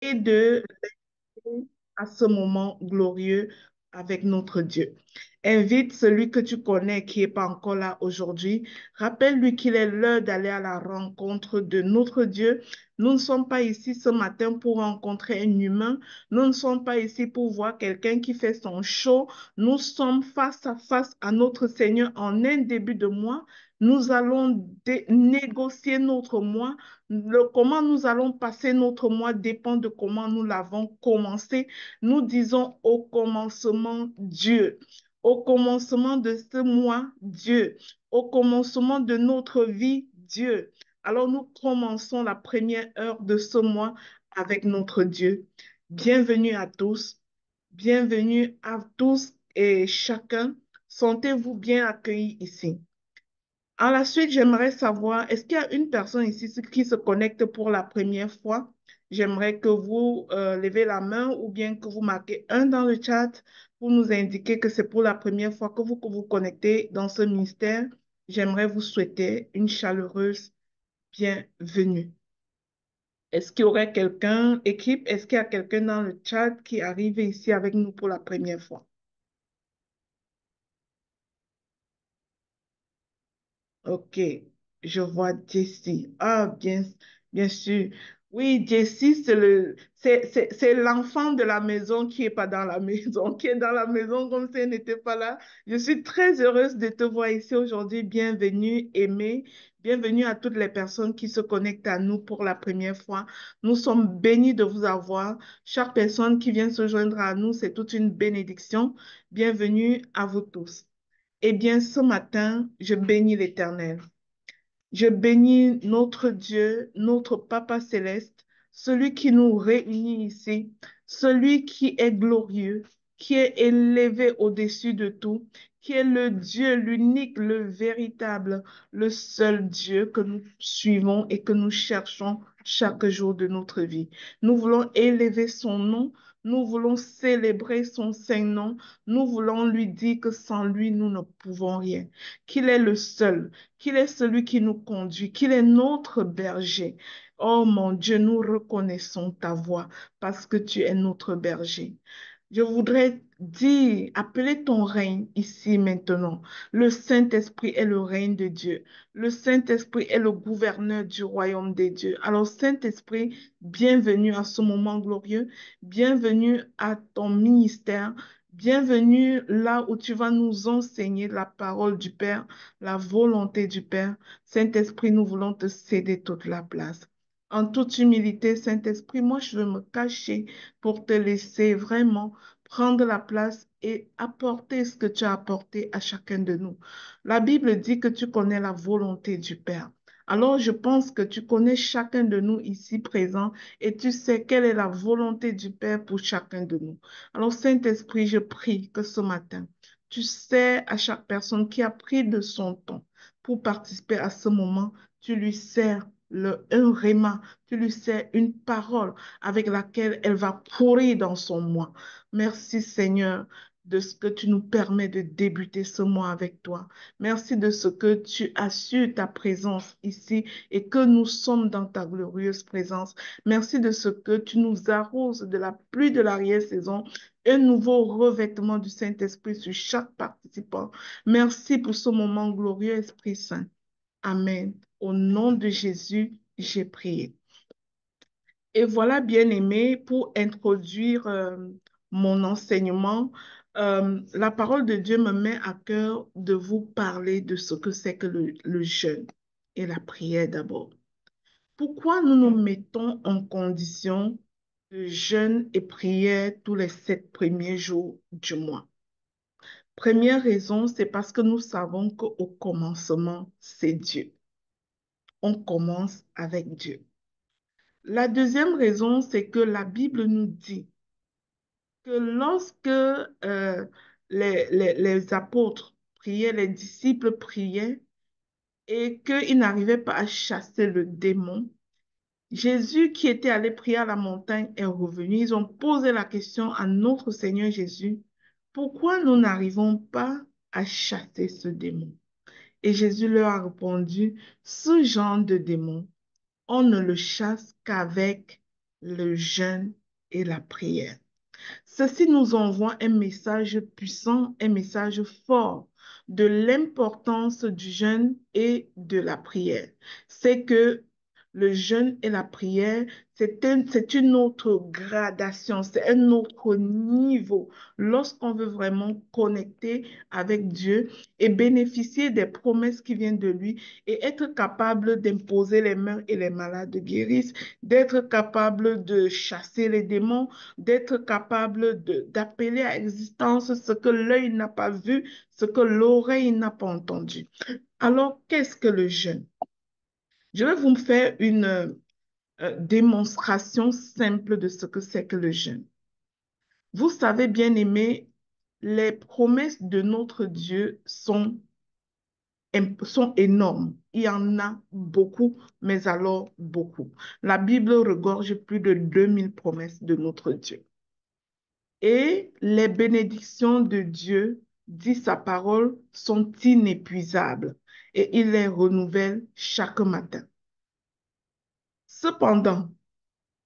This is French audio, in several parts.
et de à ce moment glorieux avec notre Dieu. Invite celui que tu connais qui n'est pas encore là aujourd'hui. Rappelle-lui qu'il est l'heure d'aller à la rencontre de notre Dieu. Nous ne sommes pas ici ce matin pour rencontrer un humain. Nous ne sommes pas ici pour voir quelqu'un qui fait son show. Nous sommes face à face à notre Seigneur en un début de mois. Nous allons négocier notre mois. Comment nous allons passer notre mois dépend de comment nous l'avons commencé. Nous disons au commencement Dieu, au commencement de ce mois Dieu, au commencement de notre vie Dieu. Alors nous commençons la première heure de ce mois avec notre Dieu. Bienvenue à tous et chacun. Sentez-vous bien accueillis ici. À la suite, j'aimerais savoir, est-ce qu'il y a une personne ici qui se connecte pour la première fois? J'aimerais que vous levez la main ou bien que vous marquez un dans le chat pour nous indiquer que c'est pour la première fois que vous connectez dans ce ministère. J'aimerais vous souhaiter une chaleureuse bienvenue. Est-ce qu'il y aurait quelqu'un, équipe, est-ce qu'il y a quelqu'un dans le chat qui arrive ici avec nous pour la première fois? Ok, je vois Jessie. Ah, bien sûr. Oui, Jessie, c'est l'enfant de la maison qui est pas dans la maison, qui est dans la maison comme si elle n'était pas là. Je suis très heureuse de te voir ici aujourd'hui. Bienvenue, Aimée. Bienvenue à toutes les personnes qui se connectent à nous pour la première fois. Nous sommes bénis de vous avoir. Chaque personne qui vient se joindre à nous, c'est toute une bénédiction. Bienvenue à vous tous. Eh bien, ce matin, je bénis l'Éternel. Je bénis notre Dieu, notre Papa céleste, celui qui nous réunit ici, celui qui est glorieux, qui est élevé au-dessus de tout, qui est le Dieu, l'unique, le véritable, le seul Dieu que nous suivons et que nous cherchons chaque jour de notre vie. Nous voulons élever son nom, nous voulons célébrer son saint nom, nous voulons lui dire que sans lui, nous ne pouvons rien, qu'il est le seul, qu'il est celui qui nous conduit, qu'il est notre berger. Oh mon Dieu, nous reconnaissons ta voix parce que tu es notre berger. Je voudrais dire, appeler ton règne ici maintenant. Le Saint-Esprit est le règne de Dieu. Le Saint-Esprit est le gouverneur du royaume des dieux. Alors, Saint-Esprit, bienvenue à ce moment glorieux. Bienvenue à ton ministère. Bienvenue là où tu vas nous enseigner la parole du Père, la volonté du Père. Saint-Esprit, nous voulons te céder toute la place. En toute humilité, Saint-Esprit, moi, je veux me cacher pour te laisser vraiment prendre la place et apporter ce que tu as apporté à chacun de nous. La Bible dit que tu connais la volonté du Père. Alors, je pense que tu connais chacun de nous ici présents et tu sais quelle est la volonté du Père pour chacun de nous. Alors, Saint-Esprit, je prie que ce matin, tu sais à chaque personne qui a pris de son temps pour participer à ce moment, tu lui sers un réma, tu lui sers une parole avec laquelle elle va pourrir dans son moi. Merci Seigneur de ce que tu nous permets de débuter ce mois avec toi. Merci de ce que tu assures ta présence ici et que nous sommes dans ta glorieuse présence. Merci de ce que tu nous arroses de la pluie de l'arrière-saison, un nouveau revêtement du Saint-Esprit sur chaque participant. Merci pour ce moment glorieux, Esprit Saint. Amen. Au nom de Jésus, j'ai prié. Et voilà, bien-aimé, pour introduire mon enseignement, la parole de Dieu me met à cœur de vous parler de ce que c'est que le jeûne et la prière d'abord. Pourquoi nous nous mettons en condition de jeûne et prière tous les 7 premiers jours du mois? Première raison, c'est parce que nous savons qu'au commencement, c'est Dieu. On commence avec Dieu. La deuxième raison, c'est que la Bible nous dit que lorsque les apôtres priaient, les disciples priaient et qu'ils n'arrivaient pas à chasser le démon, Jésus qui était allé prier à la montagne est revenu. Ils ont posé la question à notre Seigneur Jésus, pourquoi nous n'arrivons pas à chasser ce démon? Et Jésus leur a répondu, ce genre de démon, on ne le chasse qu'avec le jeûne et la prière. Ceci nous envoie un message puissant, un message fort de l'importance du jeûne et de la prière. C'est que le jeûne et la prière, c'est une autre gradation, c'est un autre niveau lorsqu'on veut vraiment connecter avec Dieu et bénéficier des promesses qui viennent de lui et être capable d'imposer les mains et les malades guérissent, d'être capable de chasser les démons, d'être capable d'appeler à existence ce que l'œil n'a pas vu, ce que l'oreille n'a pas entendu. Alors, qu'est-ce que le jeûne? Je vais vous faire une démonstration simple de ce que c'est que le jeûne. Vous savez, bien aimé, les promesses de notre Dieu sont énormes. Il y en a beaucoup, mais alors beaucoup. La Bible regorge plus de 2000 promesses de notre Dieu. Et les bénédictions de Dieu, dit sa parole, sont inépuisables et il les renouvelle chaque matin. Cependant,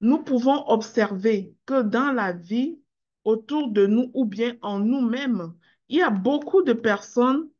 nous pouvons observer que dans la vie, autour de nous ou bien en nous-mêmes, il y a beaucoup de personnes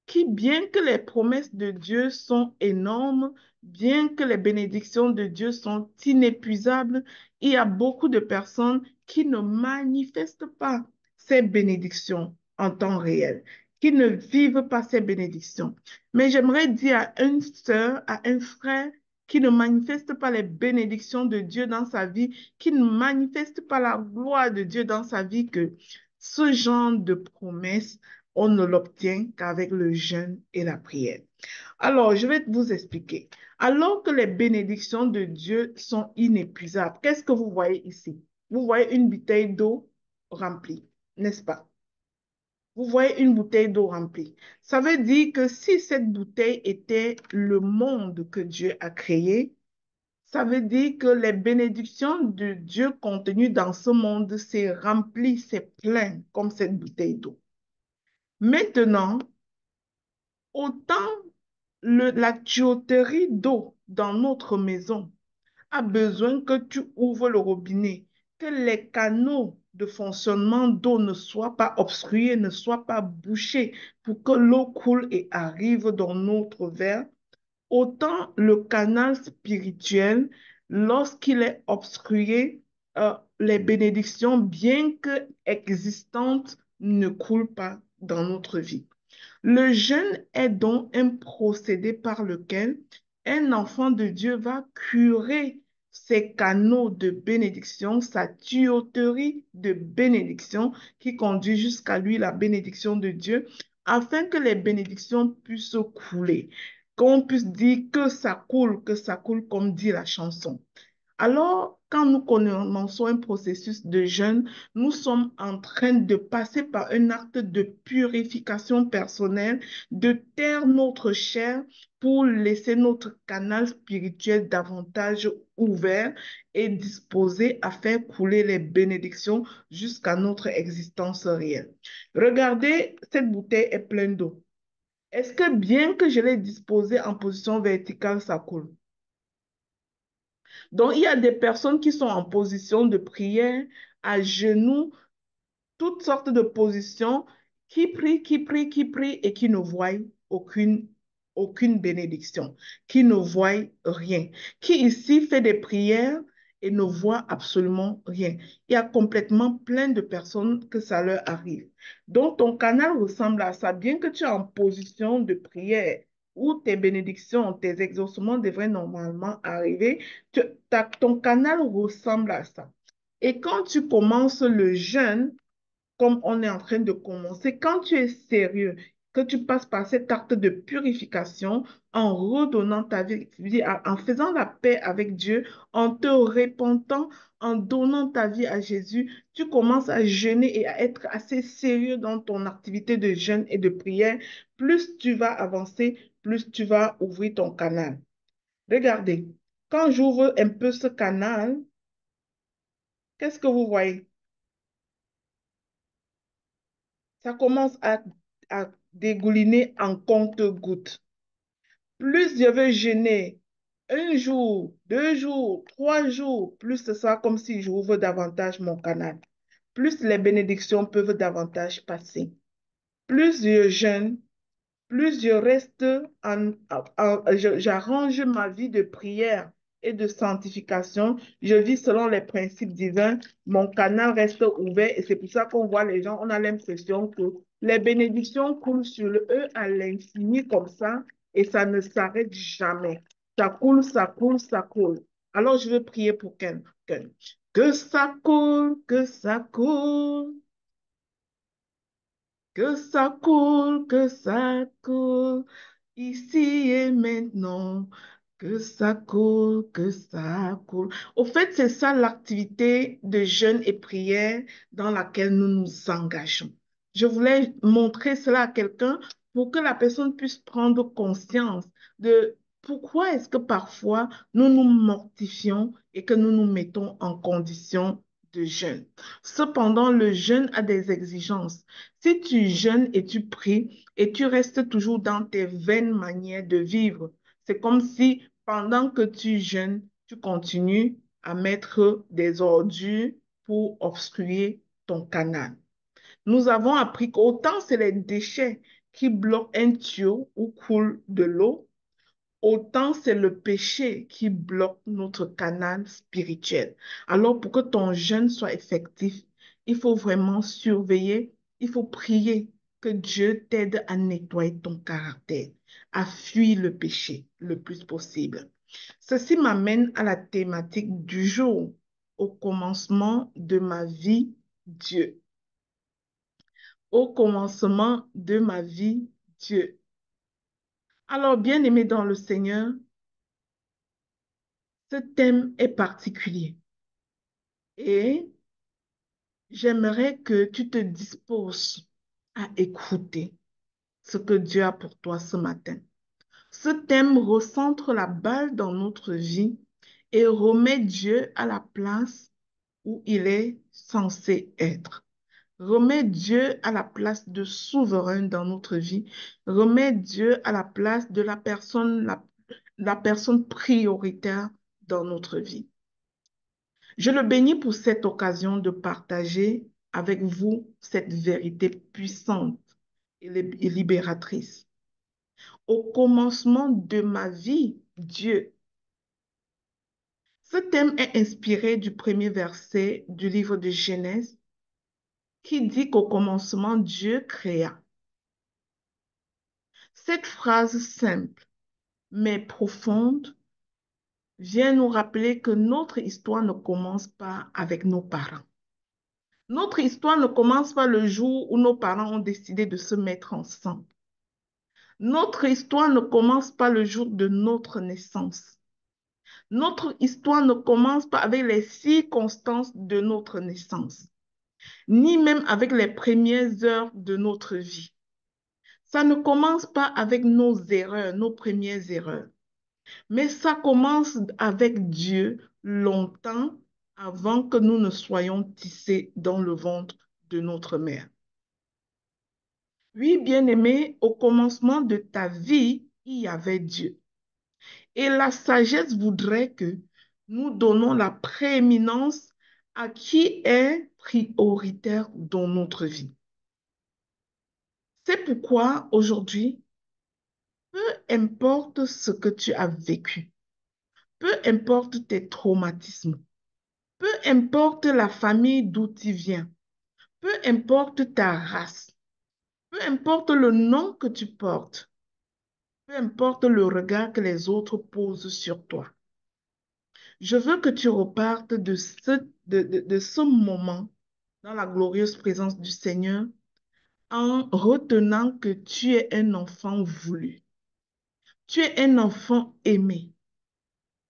qui, bien que les promesses de Dieu sont énormes, bien que les bénédictions de Dieu sont inépuisables, il y a beaucoup de personnes qui ne manifestent pas ces bénédictions en temps réel, qui ne vivent pas ces bénédictions. Mais j'aimerais dire à une sœur, à un frère, qui ne manifeste pas les bénédictions de Dieu dans sa vie, qui ne manifeste pas la gloire de Dieu dans sa vie, que ce genre de promesses, on ne l'obtient qu'avec le jeûne et la prière. Alors, je vais vous expliquer. Alors que les bénédictions de Dieu sont inépuisables, qu'est-ce que vous voyez ici? Vous voyez une bouteille d'eau remplie, n'est-ce pas? Vous voyez une bouteille d'eau remplie. Ça veut dire que si cette bouteille était le monde que Dieu a créé, ça veut dire que les bénédictions de Dieu contenues dans ce monde, c'est rempli, c'est plein, comme cette bouteille d'eau. Maintenant, autant la tuyauterie d'eau dans notre maison a besoin que tu ouvres le robinet, que les canaux de fonctionnement d'eau ne soient pas obstrués, ne soient pas bouchés pour que l'eau coule et arrive dans notre verre. Autant le canal spirituel, lorsqu'il est obstrué, les bénédictions, bien que existantes, ne coulent pas dans notre vie. Le jeûne est donc un procédé par lequel un enfant de Dieu va curer ses canaux de bénédiction, sa tuyauterie de bénédiction qui conduit jusqu'à lui la bénédiction de Dieu, afin que les bénédictions puissent couler, qu'on puisse dire que ça coule comme dit la chanson. Alors, quand nous commençons un processus de jeûne, nous sommes en train de passer par un acte de purification personnelle, de taire notre chair pour laisser notre canal spirituel davantage ouvert et disposé à faire couler les bénédictions jusqu'à notre existence réelle. Regardez, cette bouteille est pleine d'eau. Est-ce que bien que je l'ai disposée en position verticale, ça coule? Donc, il y a des personnes qui sont en position de prière, à genoux, toutes sortes de positions, qui prient et qui ne voient aucune bénédiction, qui ne voient rien, qui ici fait des prières et ne voit absolument rien. Il y a complètement plein de personnes que ça leur arrive. Donc, ton canal ressemble à ça, bien que tu es en position de prière où tes bénédictions, tes exaucements devraient normalement arriver, ton canal ressemble à ça. Et quand tu commences le jeûne, comme on est en train de commencer, quand tu es sérieux, que tu passes par cet acte de purification en redonnant ta vie, en faisant la paix avec Dieu, en te repentant, en donnant ta vie à Jésus, tu commences à jeûner et à être assez sérieux dans ton activité de jeûne et de prière. Plus tu vas avancer, plus tu vas ouvrir ton canal. Regardez, quand j'ouvre un peu ce canal, qu'est-ce que vous voyez? Ça commence à dégouliner en compte-gouttes. Plus je veux jeûner, un jour, 2 jours, 3 jours, plus ça, comme si j'ouvre davantage mon canal, plus les bénédictions peuvent davantage passer. Plus je jeûne, plus je reste j'arrange ma vie de prière et de sanctification. Je vis selon les principes divins. Mon canal reste ouvert et c'est pour ça qu'on voit les gens, on a l'impression que les bénédictions coulent sur eux à l'infini comme ça et ça ne s'arrête jamais. Ça coule, ça coule, ça coule. Alors je veux prier pour quelqu'un. Que ça coule, que ça coule. Que ça coule, ici et maintenant. Que ça coule, que ça coule. Au fait, c'est ça l'activité de jeûne et prière dans laquelle nous nous engageons. Je voulais montrer cela à quelqu'un pour que la personne puisse prendre conscience de pourquoi est-ce que parfois nous nous mortifions et que nous nous mettons en condition de jeûne. Cependant, le jeûne a des exigences. Si tu jeûnes et tu pries et tu restes toujours dans tes vaines manières de vivre, c'est comme si pendant que tu jeûnes, tu continues à mettre des ordures pour obstruer ton canal. Nous avons appris qu'autant c'est les déchets qui bloquent un tuyau où coule de l'eau, autant c'est le péché qui bloque notre canal spirituel. Alors, pour que ton jeûne soit effectif, il faut vraiment surveiller, il faut prier que Dieu t'aide à nettoyer ton caractère, à fuir le péché le plus possible. Ceci m'amène à la thématique du jour, au commencement de ma vie, Dieu. Au commencement de ma vie, Dieu. Alors, bien-aimé dans le Seigneur, ce thème est particulier et j'aimerais que tu te disposes à écouter ce que Dieu a pour toi ce matin. Ce thème recentre la balle dans notre vie et remet Dieu à la place où il est censé être. Remet Dieu à la place de souverain dans notre vie. Remet Dieu à la place de la personne prioritaire dans notre vie. Je le bénis pour cette occasion de partager avec vous cette vérité puissante et libératrice. Au commencement de ma vie, Dieu. Ce thème est inspiré du premier verset du livre de Genèse qui dit qu'au commencement, Dieu créa. Cette phrase simple mais profonde vient nous rappeler que notre histoire ne commence pas avec nos parents. Notre histoire ne commence pas le jour où nos parents ont décidé de se mettre ensemble. Notre histoire ne commence pas le jour de notre naissance. Notre histoire ne commence pas avec les circonstances de notre naissance, ni même avec les premières heures de notre vie. Ça ne commence pas avec nos erreurs, nos premières erreurs, mais ça commence avec Dieu longtemps avant que nous ne soyons tissés dans le ventre de notre mère. Oui, bien-aimé, au commencement de ta vie, il y avait Dieu. Et la sagesse voudrait que nous donnons la prééminence à qui est prioritaire dans notre vie. C'est pourquoi aujourd'hui, peu importe ce que tu as vécu, peu importe tes traumatismes, peu importe la famille d'où tu viens, peu importe ta race, peu importe le nom que tu portes, peu importe le regard que les autres posent sur toi. Je veux que tu repartes de ce moment dans la glorieuse présence du Seigneur en retenant que tu es un enfant voulu. Tu es un enfant aimé.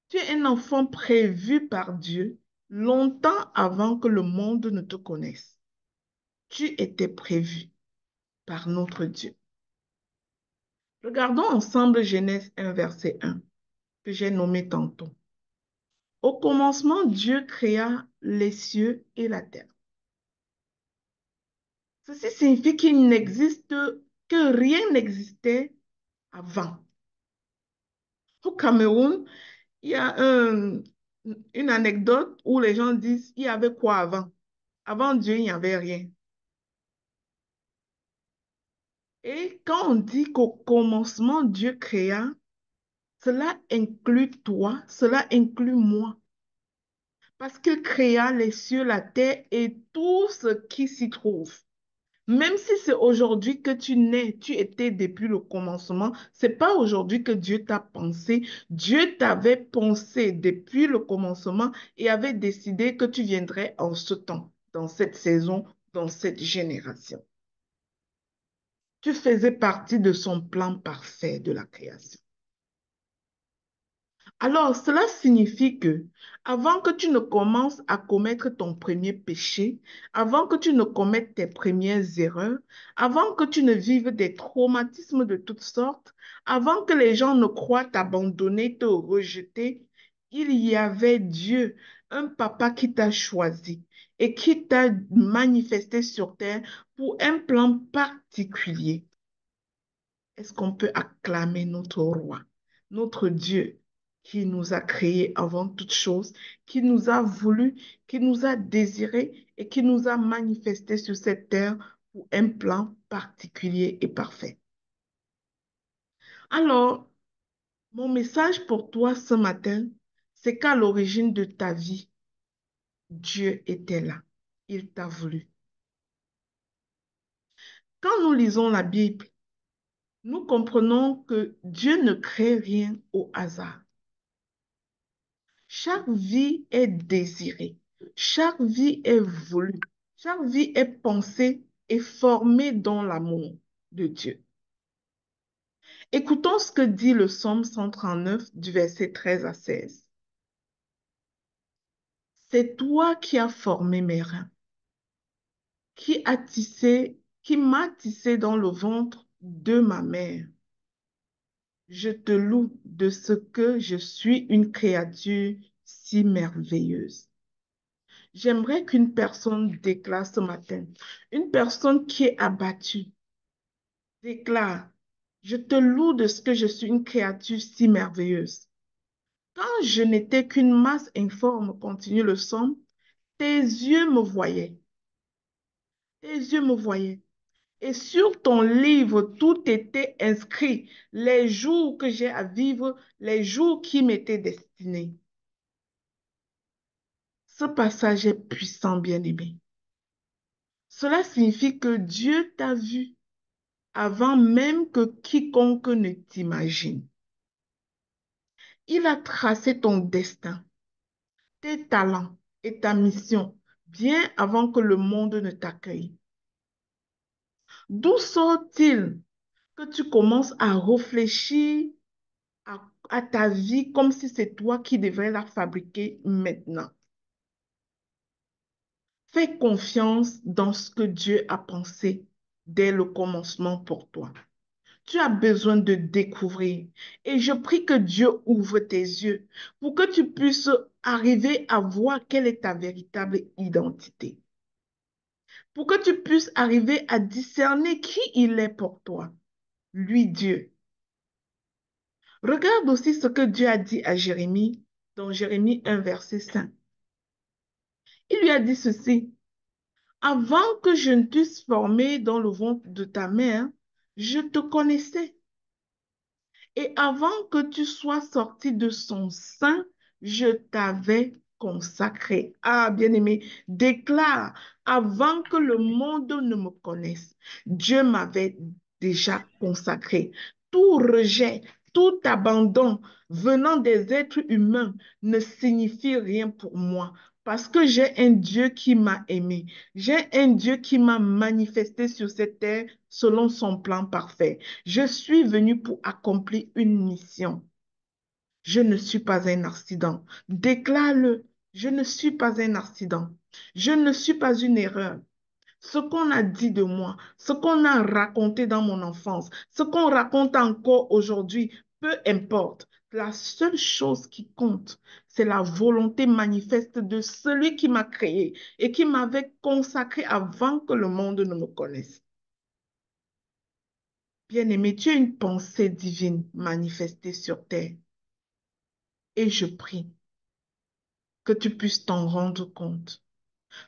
Tu es un enfant prévu par Dieu longtemps avant que le monde ne te connaisse. Tu étais prévu par notre Dieu. Regardons ensemble Genèse 1, verset 1, que j'ai nommé tantôt. Au commencement, Dieu créa les cieux et la terre. Ceci signifie qu'il n'existe, que rien n'existait avant. Au Cameroun, Il y a une anecdote où les gens disent, il y avait quoi avant? Avant Dieu, il n'y avait rien. Et quand on dit qu'au commencement, Dieu créa, cela inclut toi, cela inclut moi. Parce qu'il créa les cieux, la terre et tout ce qui s'y trouve. Même si c'est aujourd'hui que tu nais, tu étais depuis le commencement, c'est pas aujourd'hui que Dieu t'a pensé. Dieu t'avait pensé depuis le commencement et avait décidé que tu viendrais en ce temps, dans cette saison, dans cette génération. Tu faisais partie de son plan parfait de la création. Alors, cela signifie que avant que tu ne commences à commettre ton premier péché, avant que tu ne commettes tes premières erreurs, avant que tu ne vives des traumatismes de toutes sortes, avant que les gens ne croient t'abandonner, te rejeter, il y avait Dieu, un papa qui t'a choisi et qui t'a manifesté sur terre pour un plan particulier. Est-ce qu'on peut acclamer notre roi, notre Dieu qui nous a créés avant toute chose, qui nous a voulu, qui nous a désirés et qui nous a manifestés sur cette terre pour un plan particulier et parfait. Alors, mon message pour toi ce matin, c'est qu'à l'origine de ta vie, Dieu était là. Il t'a voulu. Quand nous lisons la Bible, nous comprenons que Dieu ne crée rien au hasard. Chaque vie est désirée, chaque vie est voulue, chaque vie est pensée et formée dans l'amour de Dieu. Écoutons ce que dit le Psaume 139 du verset 13 à 16. C'est toi qui as formé mes reins, qui m'a tissé dans le ventre de ma mère. Je te loue de ce que je suis une créature si merveilleuse. J'aimerais qu'une personne déclare ce matin, une personne qui est abattue, déclare, je te loue de ce que je suis une créature si merveilleuse. Quand je n'étais qu'une masse informe, continue le psaume, tes yeux me voyaient, tes yeux me voyaient. Et sur ton livre, tout était inscrit, les jours que j'ai à vivre, les jours qui m'étaient destinés. Ce passage est puissant, bien-aimé. Cela signifie que Dieu t'a vu avant même que quiconque ne t'imagine. Il a tracé ton destin, tes talents et ta mission bien avant que le monde ne t'accueille. D'où sort-il que tu commences à réfléchir à ta vie comme si c'est toi qui devrais la fabriquer maintenant? Fais confiance dans ce que Dieu a pensé dès le commencement pour toi. Tu as besoin de découvrir. Et je prie que Dieu ouvre tes yeux pour que tu puisses arriver à voir quelle est ta véritable identité. Pour que tu puisses arriver à discerner qui il est pour toi. Lui, Dieu. Regarde aussi ce que Dieu a dit à Jérémie dans Jérémie 1, verset 5. Il lui a dit ceci. Avant que je ne t'eusse formé dans le ventre de ta mère, je te connaissais. Et avant que tu sois sorti de son sein, je t'avais consacré. Ah, bien-aimé, déclare, avant que le monde ne me connaisse, Dieu m'avait déjà consacré. Tout rejet, tout abandon venant des êtres humains ne signifie rien pour moi. Parce que j'ai un Dieu qui m'a aimé. J'ai un Dieu qui m'a manifesté sur cette terre selon son plan parfait. Je suis venu pour accomplir une mission. Je ne suis pas un accident. Déclare-le. Je ne suis pas un accident. Je ne suis pas une erreur. Ce qu'on a dit de moi, ce qu'on a raconté dans mon enfance, ce qu'on raconte encore aujourd'hui, peu importe. La seule chose qui compte, c'est la volonté manifeste de celui qui m'a créé et qui m'avait consacré avant que le monde ne me connaisse. Bien-aimé, tu as une pensée divine manifestée sur terre. Et je prie que tu puisses t'en rendre compte,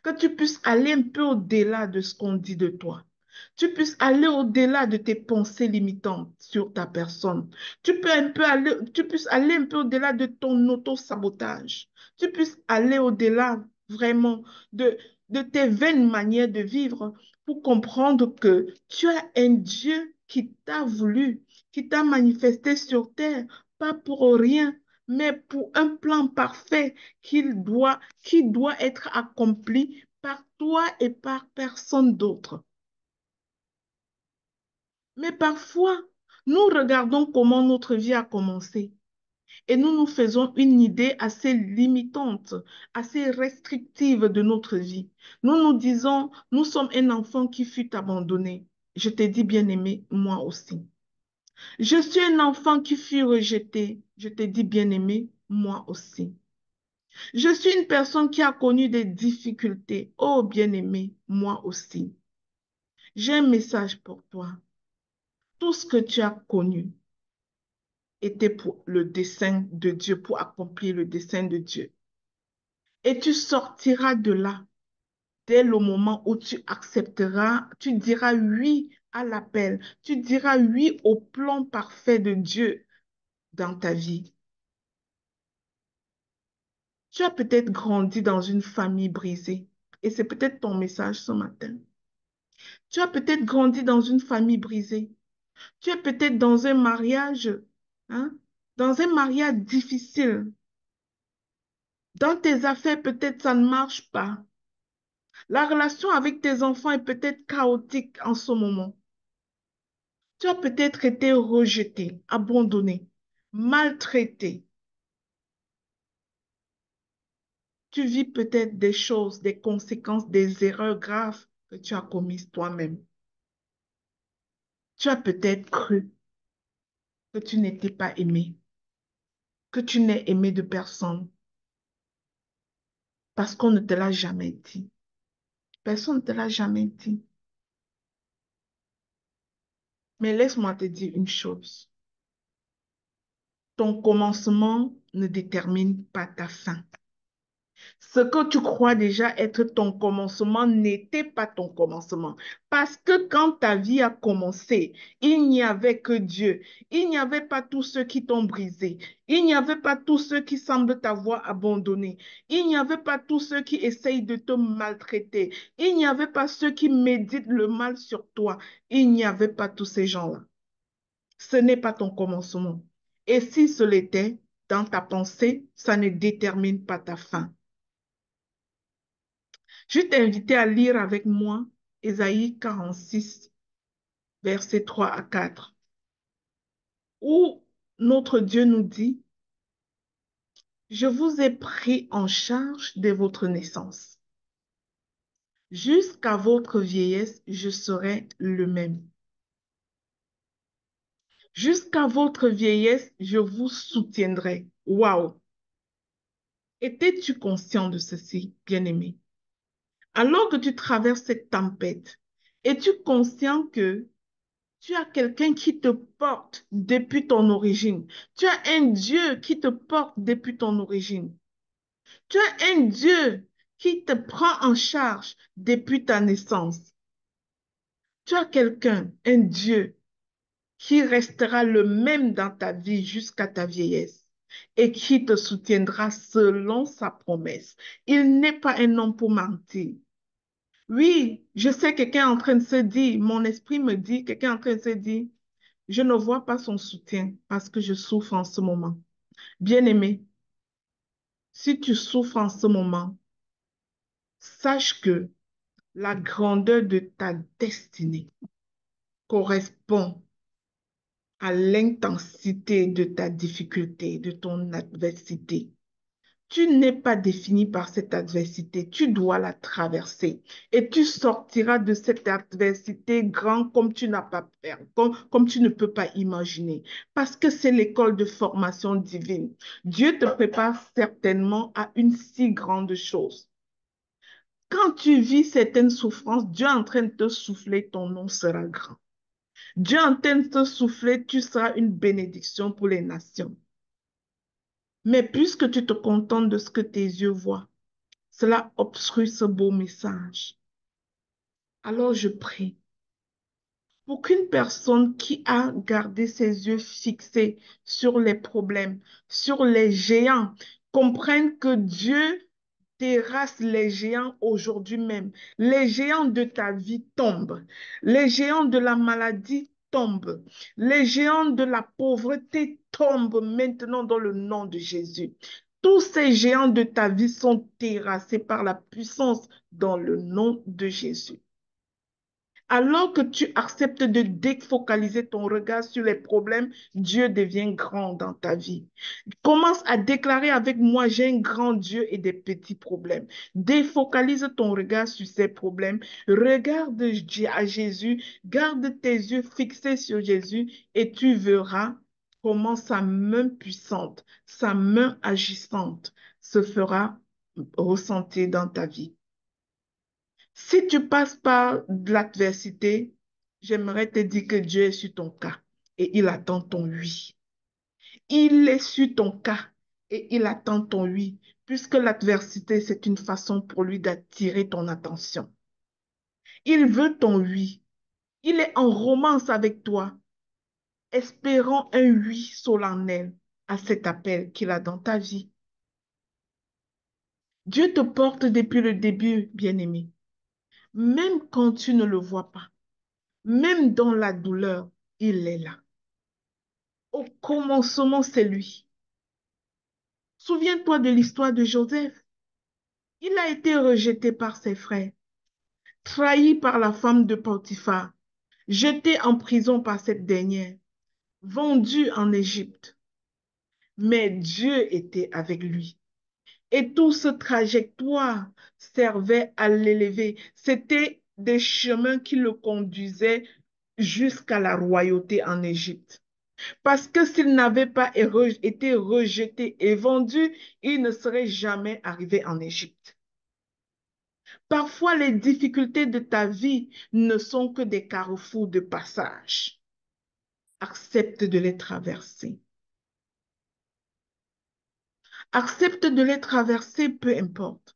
que tu puisses aller un peu au-delà de ce qu'on dit de toi. Tu puisses aller au-delà de tes pensées limitantes sur ta personne. Tu puisses aller un peu au-delà de ton auto-sabotage. Tu puisses aller au-delà vraiment de, de tes vaines manières de vivre pour comprendre que tu as un Dieu qui t'a voulu, qui t'a manifesté sur terre, pas pour rien, mais pour un plan parfait qui doit être accompli par toi et par personne d'autre. Mais parfois, nous regardons comment notre vie a commencé et nous nous faisons une idée assez limitante, assez restrictive de notre vie. Nous nous disons, nous sommes un enfant qui fut abandonné. Je t'ai dit, bien-aimé, moi aussi. Je suis un enfant qui fut rejeté. Je t'ai dit, bien-aimé, moi aussi. Je suis une personne qui a connu des difficultés. Oh, bien-aimé, moi aussi. J'ai un message pour toi. Tout ce que tu as connu était pour le dessein de Dieu, pour accomplir le dessein de Dieu. Et tu sortiras de là dès le moment où tu accepteras, tu diras oui à l'appel, tu diras oui au plan parfait de Dieu dans ta vie. Tu as peut-être grandi dans une famille brisée et c'est peut-être ton message ce matin. Tu as peut-être grandi dans une famille brisée. Tu es peut-être dans un mariage, hein, dans un mariage difficile. Dans tes affaires, peut-être ça ne marche pas. La relation avec tes enfants est peut-être chaotique en ce moment. Tu as peut-être été rejeté, abandonné, maltraité. Tu vis peut-être des choses, des conséquences, des erreurs graves que tu as commises toi-même. Tu as peut-être cru que tu n'étais pas aimé, que tu n'es aimé de personne parce qu'on ne te l'a jamais dit. Personne ne te l'a jamais dit. Mais laisse-moi te dire une chose. Ton commencement ne détermine pas ta fin. Ce que tu crois déjà être ton commencement n'était pas ton commencement. Parce que quand ta vie a commencé, il n'y avait que Dieu. Il n'y avait pas tous ceux qui t'ont brisé. Il n'y avait pas tous ceux qui semblent t'avoir abandonné. Il n'y avait pas tous ceux qui essayent de te maltraiter. Il n'y avait pas ceux qui méditent le mal sur toi. Il n'y avait pas tous ces gens-là. Ce n'est pas ton commencement. Et si ce l'était, dans ta pensée, ça ne détermine pas ta fin. Je t'invite à lire avec moi Ésaïe 46, versets 3 à 4, où notre Dieu nous dit, je vous ai pris en charge dès votre naissance. Jusqu'à votre vieillesse, je serai le même. Jusqu'à votre vieillesse, je vous soutiendrai. Waouh! Étais-tu conscient de ceci, bien-aimé? Alors que tu traverses cette tempête, es-tu conscient que tu as quelqu'un qui te porte depuis ton origine? Tu as un Dieu qui te porte depuis ton origine. Tu as un Dieu qui te prend en charge depuis ta naissance. Tu as quelqu'un, un Dieu, qui restera le même dans ta vie jusqu'à ta vieillesse et qui te soutiendra selon sa promesse. Il n'est pas un homme pour mentir. Oui, je sais quelqu'un est en train de se dire, mon esprit me dit, quelqu'un est en train de se dire, je ne vois pas son soutien parce que je souffre en ce moment. Bien-aimé, si tu souffres en ce moment, sache que la grandeur de ta destinée correspond à l'intensité de ta difficulté, de ton adversité. Tu n'es pas défini par cette adversité, tu dois la traverser et tu sortiras de cette adversité grand comme tu n'as pas peur, comme tu ne peux pas imaginer, parce que c'est l'école de formation divine. Dieu te prépare certainement à une si grande chose. Quand tu vis certaines souffrances, Dieu est en train de te souffler, ton nom sera grand. Dieu est en train de te souffler, tu seras une bénédiction pour les nations. Mais puisque tu te contentes de ce que tes yeux voient, cela obstrue ce beau message. Alors je prie pour qu'une personne qui a gardé ses yeux fixés sur les problèmes, sur les géants, comprenne que Dieu terrasse les géants aujourd'hui même. Les géants de ta vie tombent. Les géants de la maladie tombent. Les géants de la pauvreté tombent maintenant dans le nom de Jésus. Tous ces géants de ta vie sont terrassés par la puissance dans le nom de Jésus. Alors que tu acceptes de défocaliser ton regard sur les problèmes, Dieu devient grand dans ta vie. Commence à déclarer avec moi, j'ai un grand Dieu et des petits problèmes. Défocalise ton regard sur ces problèmes. Regarde à Jésus, garde tes yeux fixés sur Jésus et tu verras comment sa main puissante, sa main agissante se fera ressentir dans ta vie. Si tu passes par de l'adversité, j'aimerais te dire que Dieu est sur ton cas et il attend ton oui. Il est sur ton cas et il attend ton oui, puisque l'adversité, c'est une façon pour lui d'attirer ton attention. Il veut ton oui. Il est en romance avec toi, espérant un oui solennel à cet appel qu'il a dans ta vie. Dieu te porte depuis le début, bien-aimé, même quand tu ne le vois pas. Même dans la douleur, il est là. Au commencement, c'est lui. Souviens-toi de l'histoire de Joseph. Il a été rejeté par ses frères, trahi par la femme de Potiphar, jeté en prison par cette dernière, vendu en Égypte. Mais Dieu était avec lui. Et toute cette trajectoire servait à l'élever. C'était des chemins qui le conduisaient jusqu'à la royauté en Égypte. Parce que s'il n'avait pas été rejeté et vendu, il ne serait jamais arrivé en Égypte. Parfois, les difficultés de ta vie ne sont que des carrefours de passage. Accepte de les traverser. Accepte de les traverser, peu importe.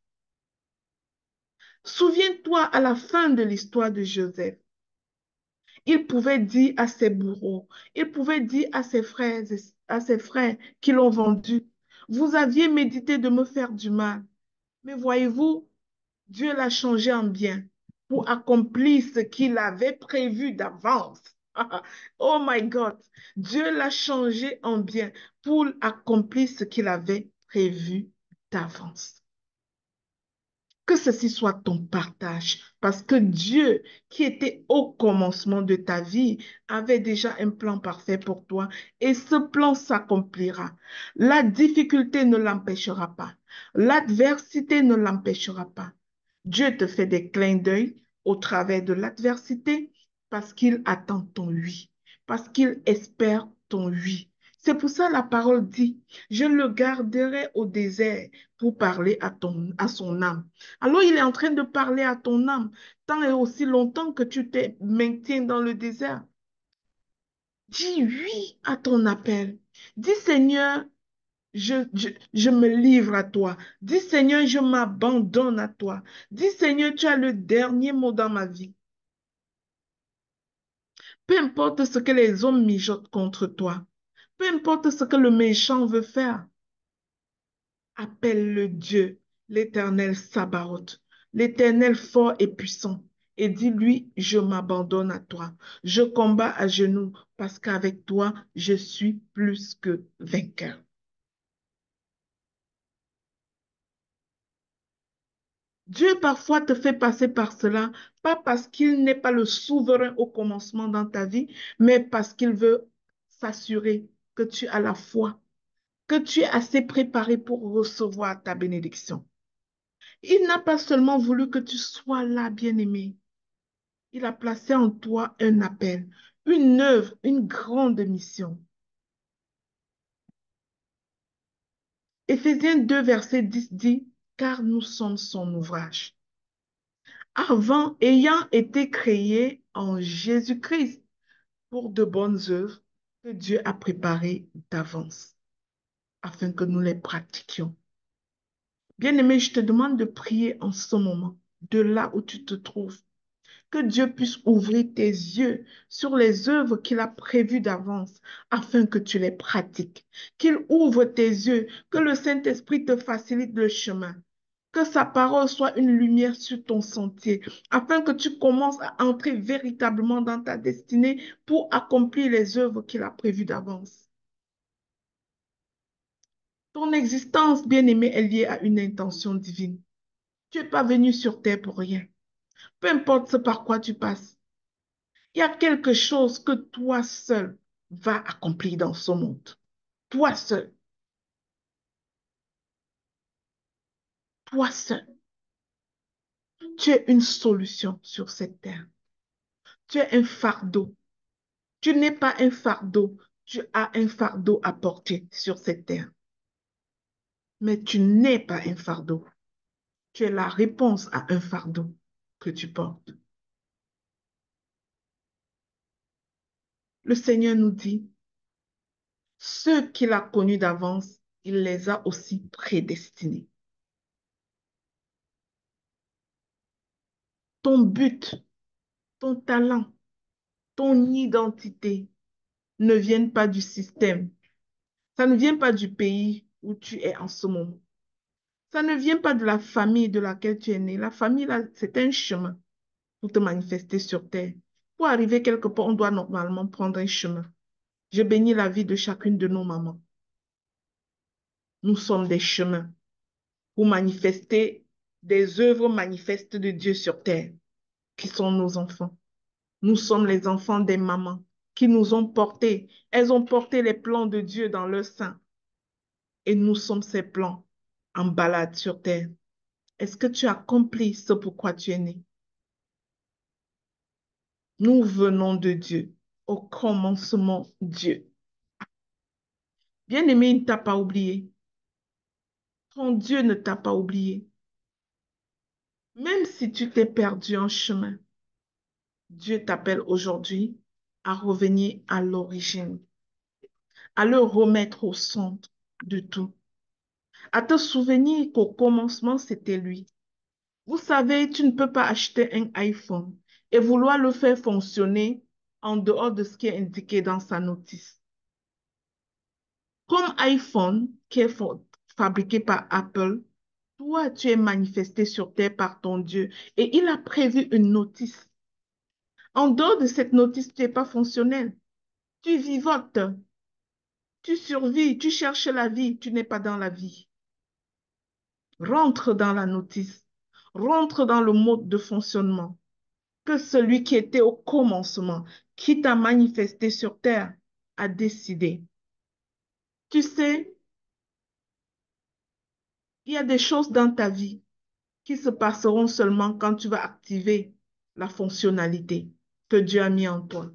Souviens-toi à la fin de l'histoire de Joseph. Il pouvait dire à ses bourreaux, il pouvait dire à ses frères qui l'ont vendu, vous aviez médité de me faire du mal. Mais voyez-vous, Dieu l'a changé en bien pour accomplir ce qu'il avait prévu d'avance. Oh my God, Dieu l'a changé en bien pour accomplir ce qu'il avait prévu d'avance. Que ceci soit ton partage, parce que Dieu, qui était au commencement de ta vie, avait déjà un plan parfait pour toi et ce plan s'accomplira. La difficulté ne l'empêchera pas. L'adversité ne l'empêchera pas. Dieu te fait des clins d'œil au travers de l'adversité parce qu'il attend ton oui, parce qu'il espère ton oui. C'est pour ça la parole dit, je le garderai au désert pour parler à son âme. Alors il est en train de parler à ton âme tant et aussi longtemps que tu te maintiens dans le désert. Dis oui à ton appel. Dis Seigneur, je me livre à toi. Dis Seigneur, je m'abandonne à toi. Dis Seigneur, tu as le dernier mot dans ma vie. Peu importe ce que les hommes mijotent contre toi. Peu importe ce que le méchant veut faire. Appelle le Dieu, l'Éternel Sabaoth, l'Éternel fort et puissant, et dis-lui, je m'abandonne à toi. Je combats à genoux parce qu'avec toi, je suis plus que vainqueur. Dieu parfois te fait passer par cela, pas parce qu'il n'est pas le souverain au commencement dans ta vie, mais parce qu'il veut s'assurer que tu as la foi, que tu es assez préparé pour recevoir ta bénédiction. Il n'a pas seulement voulu que tu sois là, bien-aimé. Il a placé en toi un appel, une œuvre, une grande mission. Éphésiens 2, verset 10 dit, car nous sommes son ouvrage. Avant, ayant été créés en Jésus-Christ pour de bonnes œuvres que Dieu a préparées d'avance. afin que nous les pratiquions. Bien-aimé, je te demande de prier en ce moment, de là où tu te trouves. Que Dieu puisse ouvrir tes yeux sur les œuvres qu'il a prévues d'avance afin que tu les pratiques. Qu'il ouvre tes yeux, que le Saint-Esprit te facilite le chemin. Que sa parole soit une lumière sur ton sentier afin que tu commences à entrer véritablement dans ta destinée pour accomplir les œuvres qu'il a prévues d'avance. Ton existence, bien-aimée, est liée à une intention divine. Tu n'es pas venu sur terre pour rien. Peu importe ce par quoi tu passes. Il y a quelque chose que toi seul vas accomplir dans ce monde. Toi seul. Toi seul. Tu es une solution sur cette terre. Tu es un fardeau. Tu n'es pas un fardeau. Tu as un fardeau à porter sur cette terre. Mais tu n'es pas un fardeau. Tu es la réponse à un fardeau que tu portes. Le Seigneur nous dit, ceux qu'il a connus d'avance, il les a aussi prédestinés. Ton but, ton talent, ton identité ne viennent pas du système. Ça ne vient pas du pays où tu es en ce moment. Ça ne vient pas de la famille de laquelle tu es né. La famille, là, c'est un chemin pour te manifester sur terre. Pour arriver quelque part, on doit normalement prendre un chemin. Je bénis la vie de chacune de nos mamans. Nous sommes des chemins pour manifester des œuvres manifestes de Dieu sur terre, qui sont nos enfants. Nous sommes les enfants des mamans qui nous ont portés. Elles ont porté les plans de Dieu dans leur sein. Et nous sommes ces plans en balade sur terre. Est-ce que tu accomplis ce pourquoi tu es né? Nous venons de Dieu. Au commencement, Dieu. Bien-aimé, il ne t'a pas oublié. Ton Dieu ne t'a pas oublié. Même si tu t'es perdu en chemin, Dieu t'appelle aujourd'hui à revenir à l'origine, à le remettre au centre de tout, à te souvenir qu'au commencement, c'était lui. Vous savez, tu ne peux pas acheter un iPhone et vouloir le faire fonctionner en dehors de ce qui est indiqué dans sa notice. Comme iPhone, qui est fabriqué par Apple, toi, tu es manifesté sur terre par ton Dieu et il a prévu une notice. En dehors de cette notice, tu n'es pas fonctionnel. Tu vivotes, tu survis, tu cherches la vie, tu n'es pas dans la vie. Rentre dans la notice, rentre dans le mode de fonctionnement que celui qui était au commencement, qui t'a manifesté sur terre, a décidé. Tu sais, il y a des choses dans ta vie qui se passeront seulement quand tu vas activer la fonctionnalité que Dieu a mis en toi.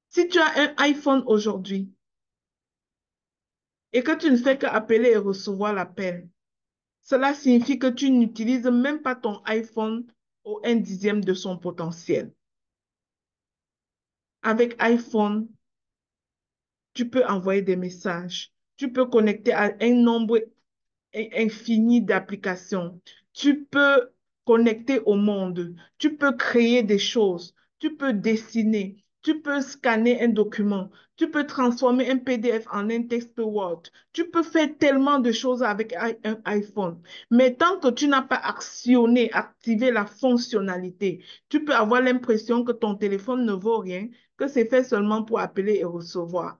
Si tu as un iPhone aujourd'hui et que tu ne fais qu'appeler et recevoir l'appel, cela signifie que tu n'utilises même pas ton iPhone au 1/10 de son potentiel. Avec iPhone, tu peux envoyer des messages, tu peux connecter à un nombre infini d'applications. Tu peux connecter au monde, tu peux créer des choses, tu peux dessiner, tu peux scanner un document, tu peux transformer un PDF en un texte Word. Tu peux faire tellement de choses avec un iPhone. Mais tant que tu n'as pas actionné, activé la fonctionnalité, tu peux avoir l'impression que ton téléphone ne vaut rien, que c'est fait seulement pour appeler et recevoir.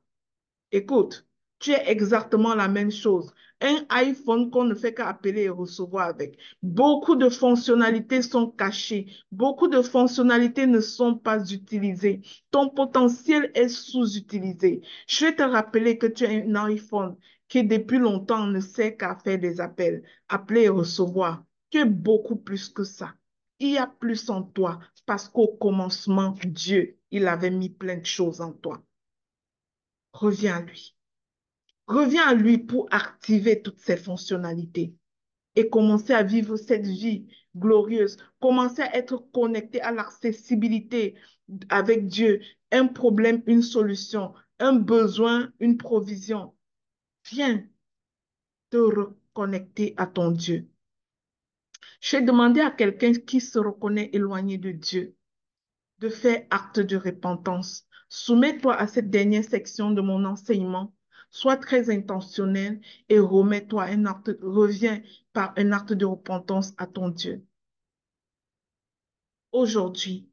Écoute, tu es exactement la même chose. Un iPhone qu'on ne fait qu'appeler et recevoir avec. Beaucoup de fonctionnalités sont cachées. Beaucoup de fonctionnalités ne sont pas utilisées. Ton potentiel est sous-utilisé. Je vais te rappeler que tu as un iPhone qui depuis longtemps ne sait qu'à faire des appels, appeler et recevoir. Tu es beaucoup plus que ça. Il y a plus en toi parce qu'au commencement, Dieu, il avait mis plein de choses en toi. Reviens à lui. Reviens à lui pour activer toutes ces fonctionnalités et commencer à vivre cette vie glorieuse. Commencer à être connecté à l'accessibilité avec Dieu. Un problème, une solution. Un besoin, une provision. Viens te reconnecter à ton Dieu. J'ai demandé à quelqu'un qui se reconnaît éloigné de Dieu de faire acte de repentance. Soumets-toi à cette dernière section de mon enseignement. Sois très intentionnel et remets-toi un acte, reviens par un acte de repentance à ton Dieu. Aujourd'hui,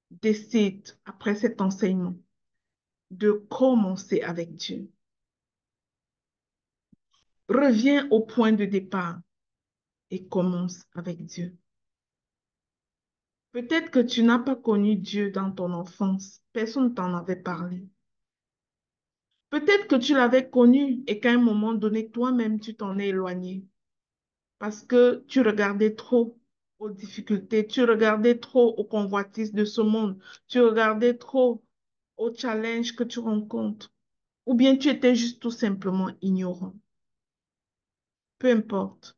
décide, après cet enseignement, de commencer avec Dieu. Reviens au point de départ et commence avec Dieu. Peut-être que tu n'as pas connu Dieu dans ton enfance. Personne ne t'en avait parlé. Peut-être que tu l'avais connu et qu'à un moment donné, toi-même, tu t'en es éloigné parce que tu regardais trop aux difficultés, tu regardais trop aux convoitises de ce monde, tu regardais trop aux challenges que tu rencontres, ou bien tu étais juste tout simplement ignorant. Peu importe,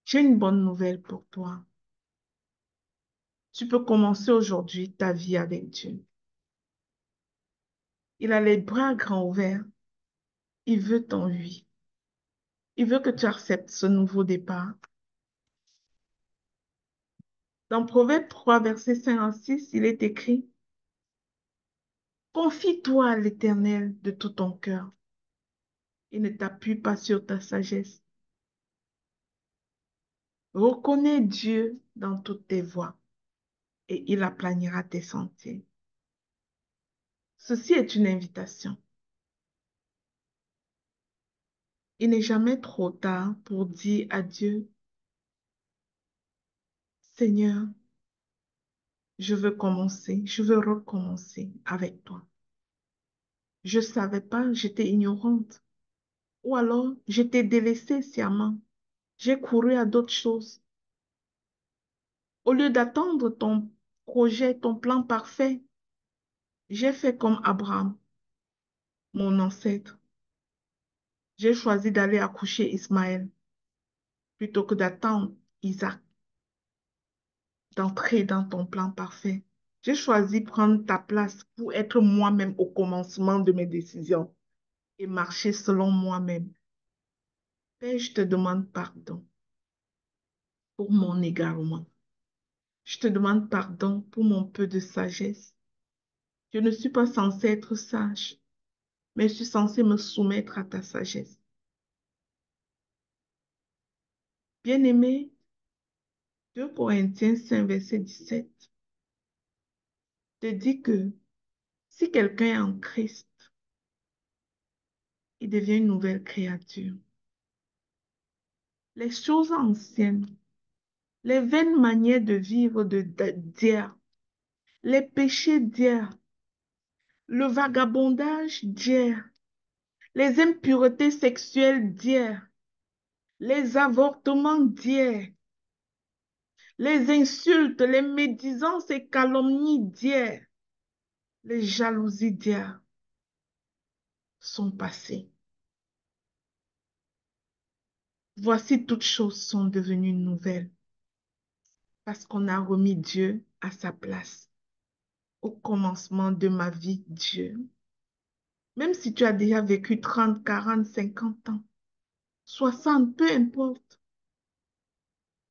j'ai une bonne nouvelle pour toi. Tu peux commencer aujourd'hui ta vie avec Dieu. Il a les bras grands ouverts. Il veut ton vie. Il veut que tu acceptes ce nouveau départ. Dans Proverbe 3, versets 5 à 6, il est écrit, confie-toi à l'Éternel de tout ton cœur et ne t'appuie pas sur ta sagesse. Reconnais Dieu dans toutes tes voies et il aplanira tes sentiers. Ceci est une invitation. Il n'est jamais trop tard pour dire à Dieu, Seigneur, je veux commencer, je veux recommencer avec toi. Je ne savais pas, j'étais ignorante. Ou alors, j'étais délaissée sciemment. J'ai couru à d'autres choses. Au lieu d'attendre ton projet, ton plan parfait, j'ai fait comme Abraham, mon ancêtre. J'ai choisi d'aller accoucher Ismaël plutôt que d'attendre Isaac, d'entrer dans ton plan parfait. J'ai choisi prendre ta place pour être moi-même au commencement de mes décisions et marcher selon moi-même. Père, je te demande pardon pour mon égarement. Je te demande pardon pour mon peu de sagesse. Je ne suis pas censée être sage, mais je suis censée me soumettre à ta sagesse. Bien-aimé, 2 Corinthiens 5, verset 17 te dit que si quelqu'un est en Christ, il devient une nouvelle créature. Les choses anciennes, les vaines manières de vivre d'hier, les péchés d'hier, le vagabondage d'hier, les impuretés sexuelles d'hier, les avortements d'hier, les insultes, les médisances et calomnies d'hier, les jalousies d'hier sont passées. Voici toutes choses sont devenues nouvelles parce qu'on a remis Dieu à sa place. Au commencement de ma vie, Dieu, même si tu as déjà vécu 30, 40, 50 ans, 60, peu importe,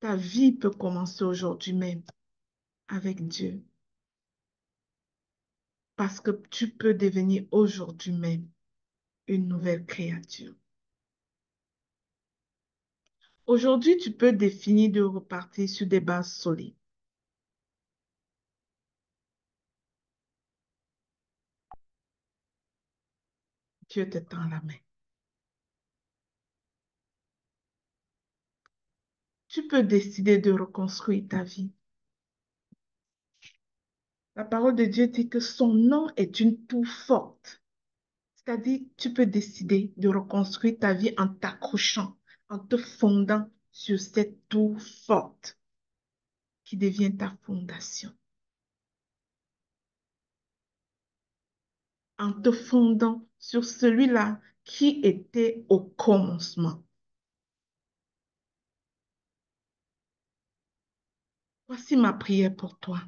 ta vie peut commencer aujourd'hui même avec Dieu. Parce que tu peux devenir aujourd'hui même une nouvelle créature. Aujourd'hui, tu peux définir de repartir sur des bases solides. Dieu te tend la main. Tu peux décider de reconstruire ta vie. La parole de Dieu dit que son nom est une tour forte. C'est-à-dire, tu peux décider de reconstruire ta vie en t'accrochant, en te fondant sur cette tour forte qui devient ta fondation. En te fondant sur celui-là qui était au commencement. Voici ma prière pour toi.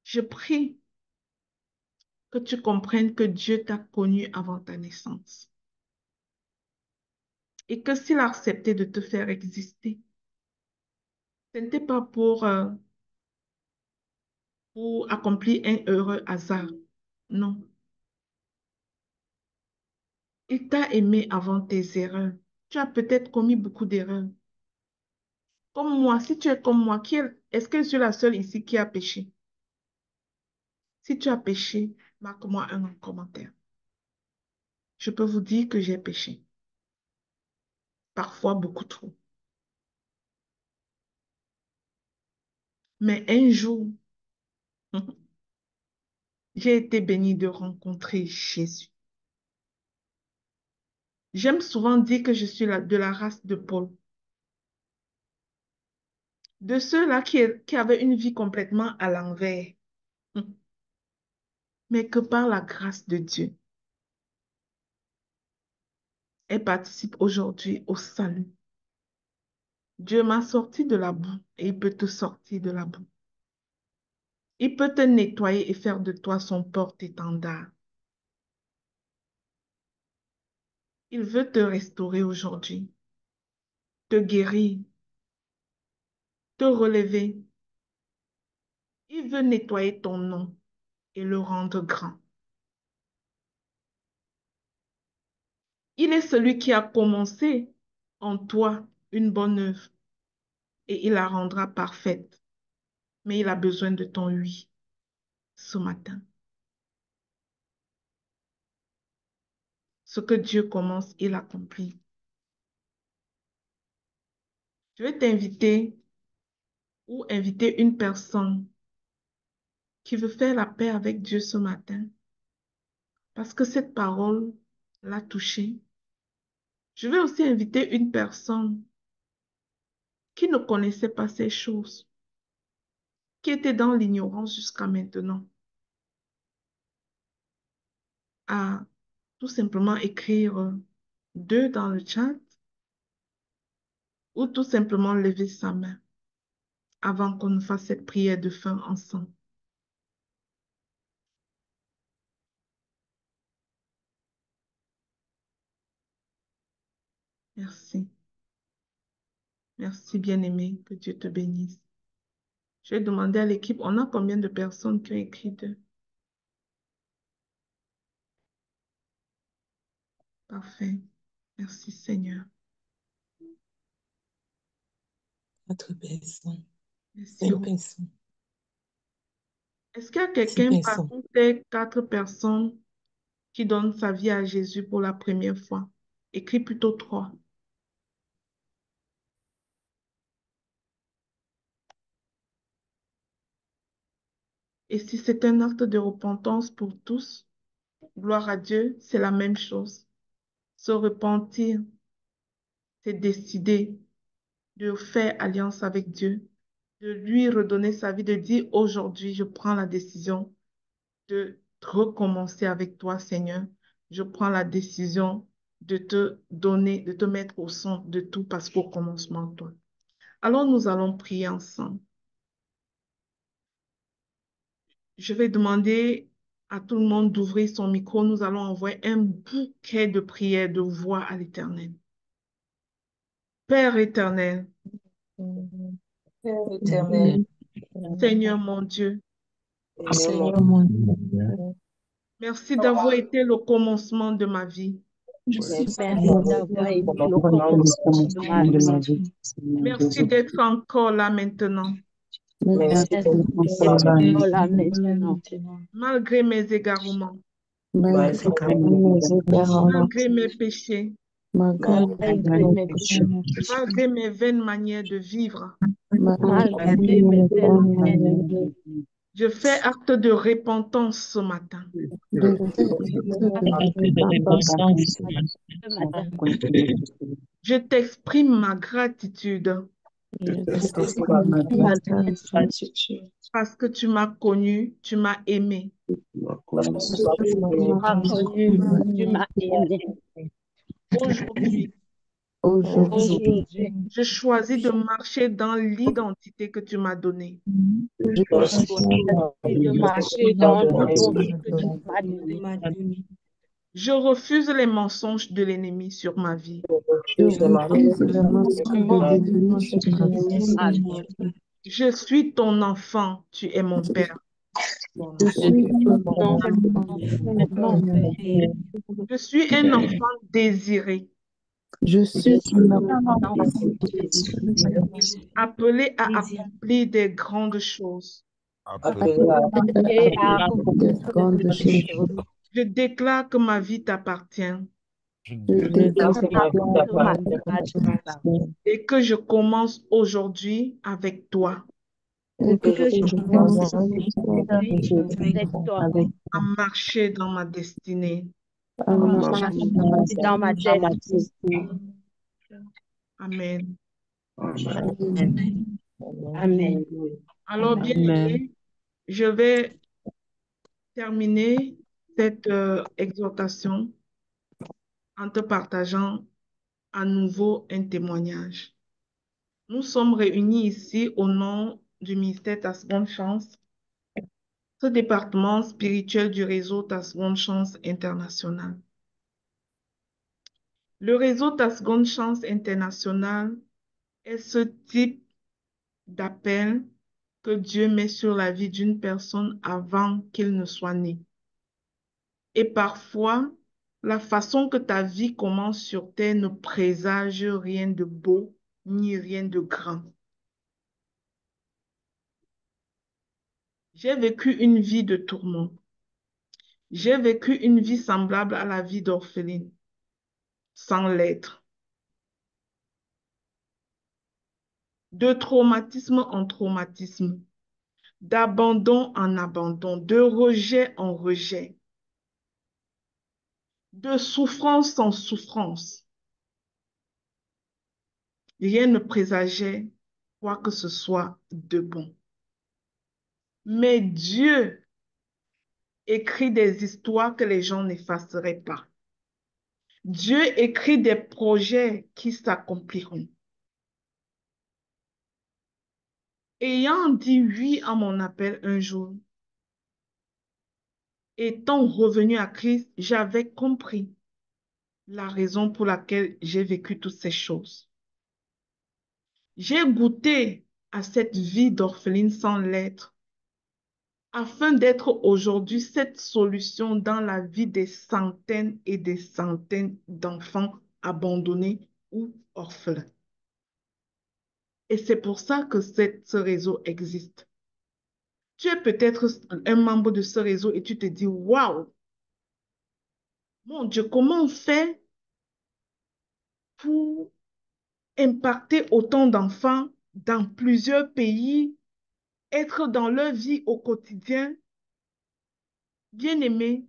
Je prie que tu comprennes que Dieu t'a connu avant ta naissance. Et que s'il a accepté de te faire exister, ce n'était pas pour accomplir un heureux hasard. Non. Il t'a aimé avant tes erreurs. Tu as peut-être commis beaucoup d'erreurs. Comme moi, si tu es comme moi, est-ce que je suis la seule ici qui a péché? Si tu as péché, marque-moi un commentaire. Je peux vous dire que j'ai péché. Parfois beaucoup trop. Mais un jour, j'ai été bénie de rencontrer Jésus. J'aime souvent dire que je suis de la race de Paul. De ceux-là qui avaient une vie complètement à l'envers. Mais que par la grâce de Dieu, elle participe aujourd'hui au salut. Dieu m'a sorti de la boue et il peut te sortir de la boue. Il peut te nettoyer et faire de toi son porte-étendard. Il veut te restaurer aujourd'hui, te guérir, te relever. Il veut nettoyer ton nom et le rendre grand. Il est celui qui a commencé en toi une bonne œuvre et il la rendra parfaite. Mais il a besoin de ton oui ce matin. Ce que Dieu commence, il accomplit. Je vais t'inviter ou inviter une personne qui veut faire la paix avec Dieu ce matin parce que cette parole l'a touché. Je vais aussi inviter une personne qui ne connaissait pas ces choses, qui était dans l'ignorance jusqu'à maintenant, à tout simplement écrire 2 dans le chat ou tout simplement lever sa main avant qu'on ne fasse cette prière de fin ensemble. Merci. Merci, bien-aimé. Que Dieu te bénisse. Je vais demander à l'équipe, on a combien de personnes qui ont écrit 2? Parfait. Merci, Seigneur. 4 personnes. Merci. 5 personnes. Est-ce qu'il y a 6 quelqu'un personnes. parmi ces 4 personnes qui donne sa vie à Jésus pour la première fois? Écris plutôt 3. Et si c'est un acte de repentance pour tous, gloire à Dieu, c'est la même chose. Se repentir, c'est décider de faire alliance avec Dieu, de lui redonner sa vie, de dire aujourd'hui, je prends la décision de recommencer avec toi, Seigneur. Je prends la décision de te donner, de te mettre au centre de tout parce qu'au commencement, toi. Alors, nous allons prier ensemble. Je vais demander à tout le monde d'ouvrir son micro. Nous allons envoyer un bouquet de prières, de voix à l'Éternel. Père éternel, Père éternel, Seigneur mon Dieu, Seigneur mon Dieu, merci d'avoir été le commencement de ma vie. merci Merci d'avoir été le commencement de ma vie. Merci d'être encore là maintenant, Merci d'être encore là maintenant. malgré mes égarements, Malgré malgré mes péchés, mes péchés, malgré mes vaines manières de vivre. malgré mes erreurs, Je fais acte de repentance ce matin. ce matin, Je t'exprime ma gratitude parce que tu m'as connu, tu m'as aimé. tu m'as connu, tu m'as aimé. Aujourd'hui, Aujourd'hui, je choisis de marcher dans l'identité que tu m'as donnée. je choisis de marcher dans l'identité que tu m'as donnée. Je refuse les mensonges de l'ennemi sur ma vie. je refuse le mensonge de l'ennemi sur ma vie. Je suis ton enfant, tu es mon Père. Je suis ton enfant, mon Père. Je suis un enfant désiré, Je suis ton enfant, appelé à accomplir des grandes choses. appelé à accomplir de grandes choses. Je déclare que ma vie t'appartient Je déclare que ma vie t'appartient et que je commence aujourd'hui avec toi et que je commence avec toi à marcher dans ma destinée. à marcher dans ma destinée. Amen. Amen. Alors, bien aimé, je vais terminer cette exhortation en te partageant à nouveau un témoignage. Nous sommes réunis ici au nom du ministère Ta Seconde Chance, ce département spirituel du réseau Ta Seconde Chance International. Le réseau Ta Seconde Chance International est ce type d'appel que Dieu met sur la vie d'une personne avant qu'il ne soit né. Et parfois, la façon que ta vie commence sur terre ne présage rien de beau ni rien de grand. J'ai vécu une vie de tourment. J'ai vécu une vie semblable à la vie d'orpheline, sans l'être. De traumatisme en traumatisme, d'abandon en abandon, de rejet en rejet, de souffrance en souffrance. Rien ne présageait quoi que ce soit de bon. Mais Dieu écrit des histoires que les gens n'effaceraient pas. Dieu écrit des projets qui s'accompliront. Ayant dit oui à mon appel un jour, étant revenu à Christ, j'avais compris la raison pour laquelle j'ai vécu toutes ces choses. J'ai goûté à cette vie d'orpheline sans l'être, afin d'être aujourd'hui cette solution dans la vie des centaines et des centaines d'enfants abandonnés ou orphelins. Et c'est pour ça que ce réseau existe. Tu es peut-être un membre de ce réseau et tu te dis, waouh, mon Dieu, comment on fait pour impacter autant d'enfants dans plusieurs pays, être dans leur vie au quotidien? Bien aimé,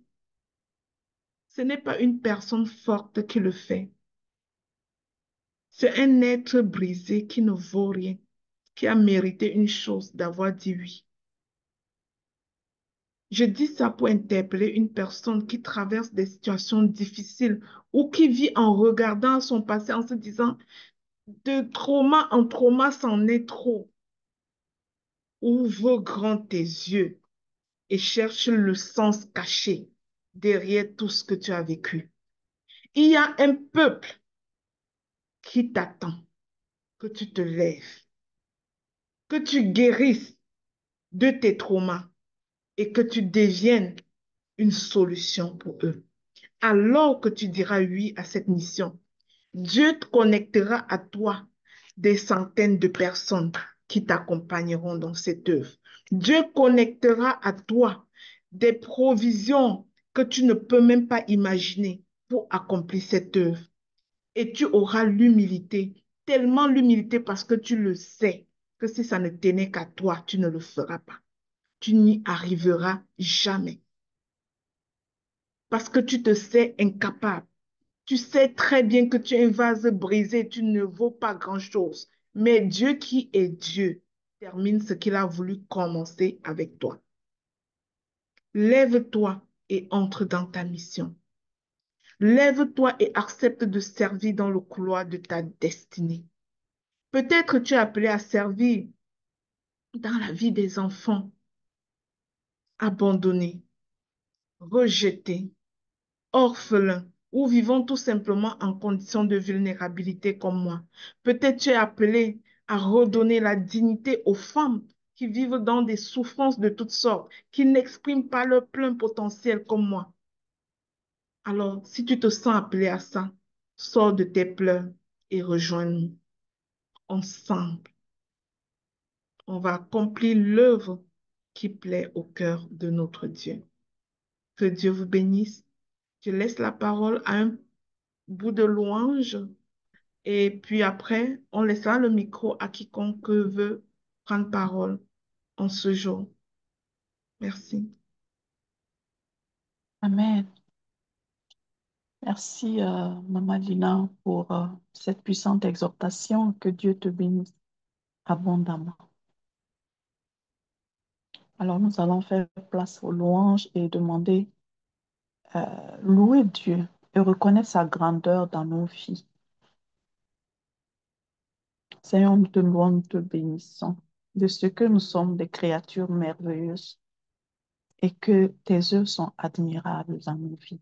ce n'est pas une personne forte qui le fait. C'est un être brisé qui ne vaut rien, qui a mérité une chose, d'avoir dit oui. Je dis ça pour interpeller une personne qui traverse des situations difficiles ou qui vit en regardant son passé en se disant, de trauma en trauma, c'en est trop. Ouvre grand tes yeux et cherche le sens caché derrière tout ce que tu as vécu. Il y a un peuple qui t'attend, que tu te lèves, que tu guérisses de tes traumas et que tu deviennes une solution pour eux. Alors que tu diras oui à cette mission, Dieu te connectera à toi des centaines de personnes qui t'accompagneront dans cette œuvre. Dieu connectera à toi des provisions que tu ne peux même pas imaginer pour accomplir cette œuvre. Et tu auras l'humilité, tellement l'humilité parce que tu le sais, que si ça ne tenait qu'à toi, tu ne le feras pas. Tu n'y arriveras jamais. Parce que tu te sais incapable. Tu sais très bien que tu es un vase brisé, tu ne vaux pas grand-chose. Mais Dieu qui est Dieu termine ce qu'il a voulu commencer avec toi. Lève-toi et entre dans ta mission. Lève-toi et accepte de servir dans le couloir de ta destinée. Peut-être tu es appelé à servir dans la vie des enfants abandonnés, rejetés, orphelins ou vivant tout simplement en condition de vulnérabilité comme moi. Peut-être tu es appelé à redonner la dignité aux femmes qui vivent dans des souffrances de toutes sortes, qui n'expriment pas leur plein potentiel comme moi. Alors, si tu te sens appelé à ça, sors de tes pleurs et rejoins-nous. Ensemble, on va accomplir l'œuvre qui plaît au cœur de notre Dieu. Que Dieu vous bénisse. Je laisse la parole à un bout de louange. Et puis après, on laissera le micro à quiconque veut prendre parole en ce jour. Merci. Amen. Merci, Maman Lina, pour cette puissante exhortation. Que Dieu te bénisse abondamment. Alors, nous allons faire place aux louanges et demander, louer Dieu et reconnaître sa grandeur dans nos vies. Seigneur, nous te louons, nous te bénissons de ce que nous sommes des créatures merveilleuses et que tes œuvres sont admirables dans nos vies.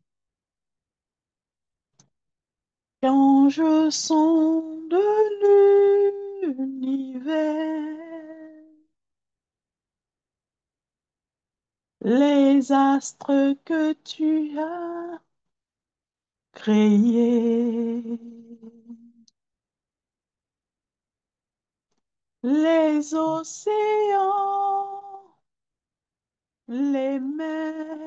Quand je sonde l'univers, les astres que tu as créés, les océans, les mers,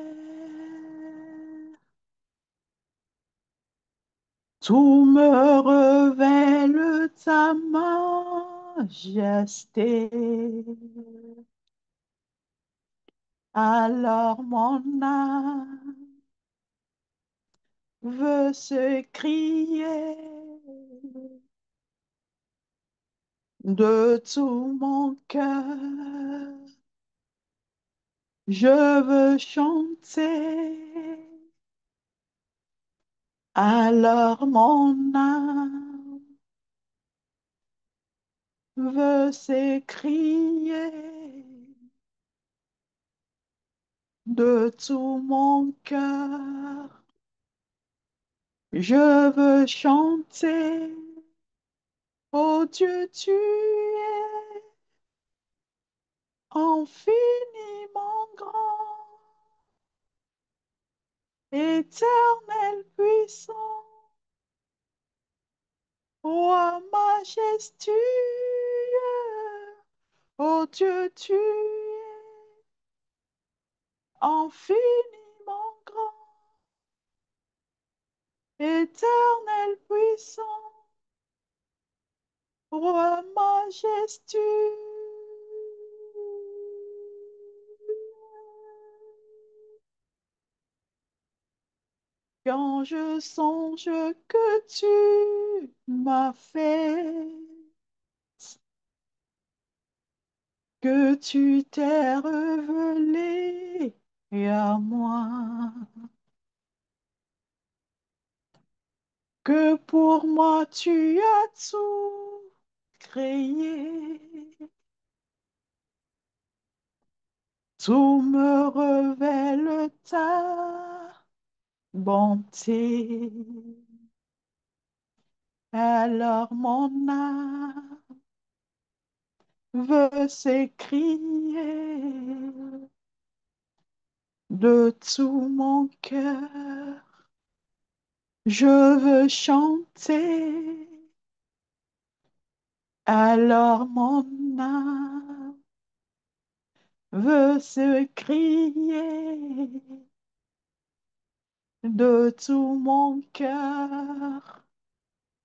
tout me révèle ta majesté. Alors mon âme veut se crier de tout mon cœur. Je veux chanter. Alors mon âme veut s'écrier de tout mon cœur. Je veux chanter. Oh Dieu, tu es infiniment grand, éternel puissant, roi majestueux. Oh Dieu, tu es infiniment grand, éternel puissant, roi majestueux. Quand je songe que tu m'as fait, que tu t'es révélé à moi, que pour moi tu as tout créé, tout me révèle ta bonté. Alors mon âme veut s'écrier de tout mon cœur. Je veux chanter, alors mon âme veut se crier de tout mon cœur.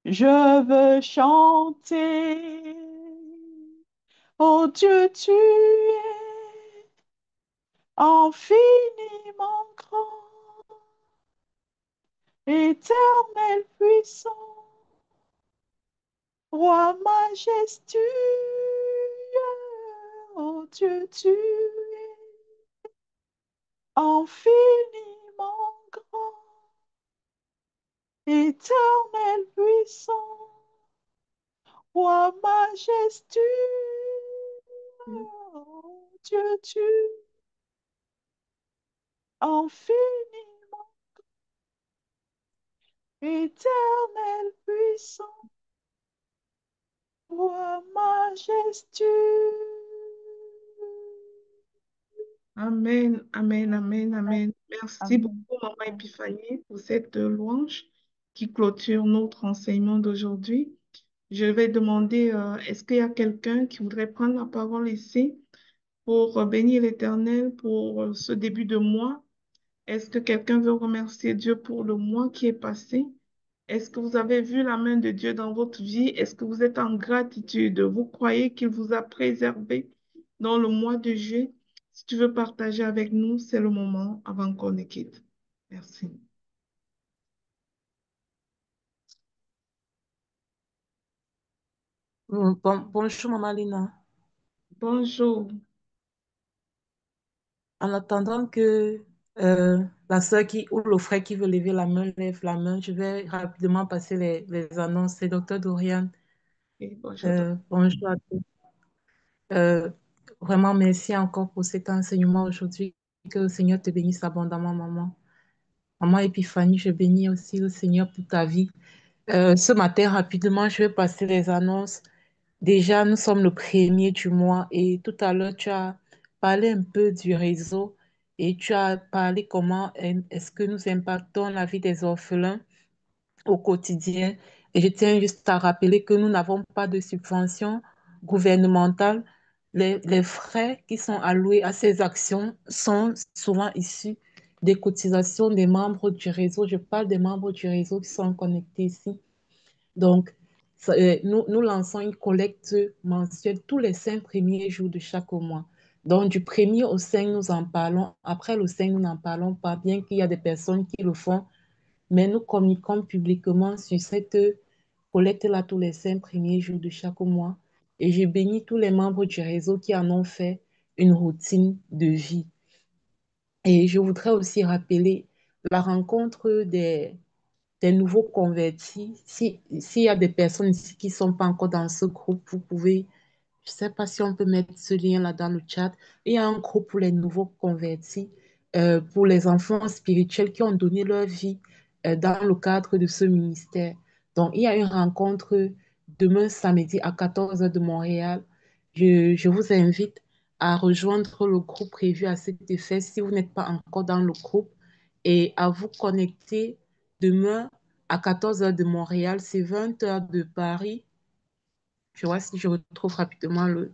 Je veux chanter, oh Dieu, tu es infiniment grand, éternel puissant, roi majestueux. Oh Dieu, tu es infiniment grand, Éternel puissant, roi majestueux, Dieu, tu infiniment éternel puissant, roi majestueux. Amen, amen, amen, amen. Merci beaucoup, Amen. Maman Épiphanie, pour cette louange qui clôture notre enseignement d'aujourd'hui. Je vais demander, est-ce qu'il y a quelqu'un qui voudrait prendre la parole ici pour bénir l'Éternel pour ce début de mois? Est-ce que quelqu'un veut remercier Dieu pour le mois qui est passé? Est-ce que vous avez vu la main de Dieu dans votre vie? Est-ce que vous êtes en gratitude? Vous croyez qu'il vous a préservé dans le mois de juillet? Si tu veux partager avec nous, c'est le moment avant qu'on ne quitte. Merci. Bonjour, Maman Lina. Bonjour. En attendant que la soeur qui, ou le frère qui veut lever la main lève la main, je vais rapidement passer les annonces. C'est Docteur Dorian. Et bonjour. Bonjour à tous. Euh, Vraiment, merci encore pour cet enseignement aujourd'hui. Que le Seigneur te bénisse abondamment, maman. Maman Épiphanie, je bénis aussi le Seigneur pour ta vie. Ce matin, rapidement, je vais passer les annonces. Déjà, nous sommes le premier du mois et tout à l'heure, tu as parlé un peu du réseau et tu as parlé comment est-ce que nous impactons la vie des orphelins au quotidien. Et je tiens juste à rappeler que nous n'avons pas de subvention gouvernementale. Les frais qui sont alloués à ces actions sont souvent issus des cotisations des membres du réseau. Je parle des membres du réseau qui sont connectés ici. Donc, nous lançons une collecte mensuelle tous les 5 premiers jours de chaque mois. Donc, du premier au 5, nous en parlons. Après le 5, nous n'en parlons pas, bien qu'il y a des personnes qui le font, mais nous communiquons publiquement sur cette collecte-là tous les 5 premiers jours de chaque mois. Et je bénis tous les membres du réseau qui en ont fait une routine de vie. Et je voudrais aussi rappeler la rencontre des nouveaux convertis. S'il y a des personnes ici qui ne sont pas encore dans ce groupe, vous pouvez, je ne sais pas si on peut mettre ce lien-là dans le chat. Il y a un groupe pour les nouveaux convertis, pour les enfants spirituels qui ont donné leur vie dans le cadre de ce ministère. Donc, il y a une rencontre demain samedi à 14 heures de Montréal. Je vous invite à rejoindre le groupe prévu à cet effet si vous n'êtes pas encore dans le groupe et à vous connecter demain à 14 heures de Montréal, c'est 20 heures de Paris. Je vois si je retrouve rapidement le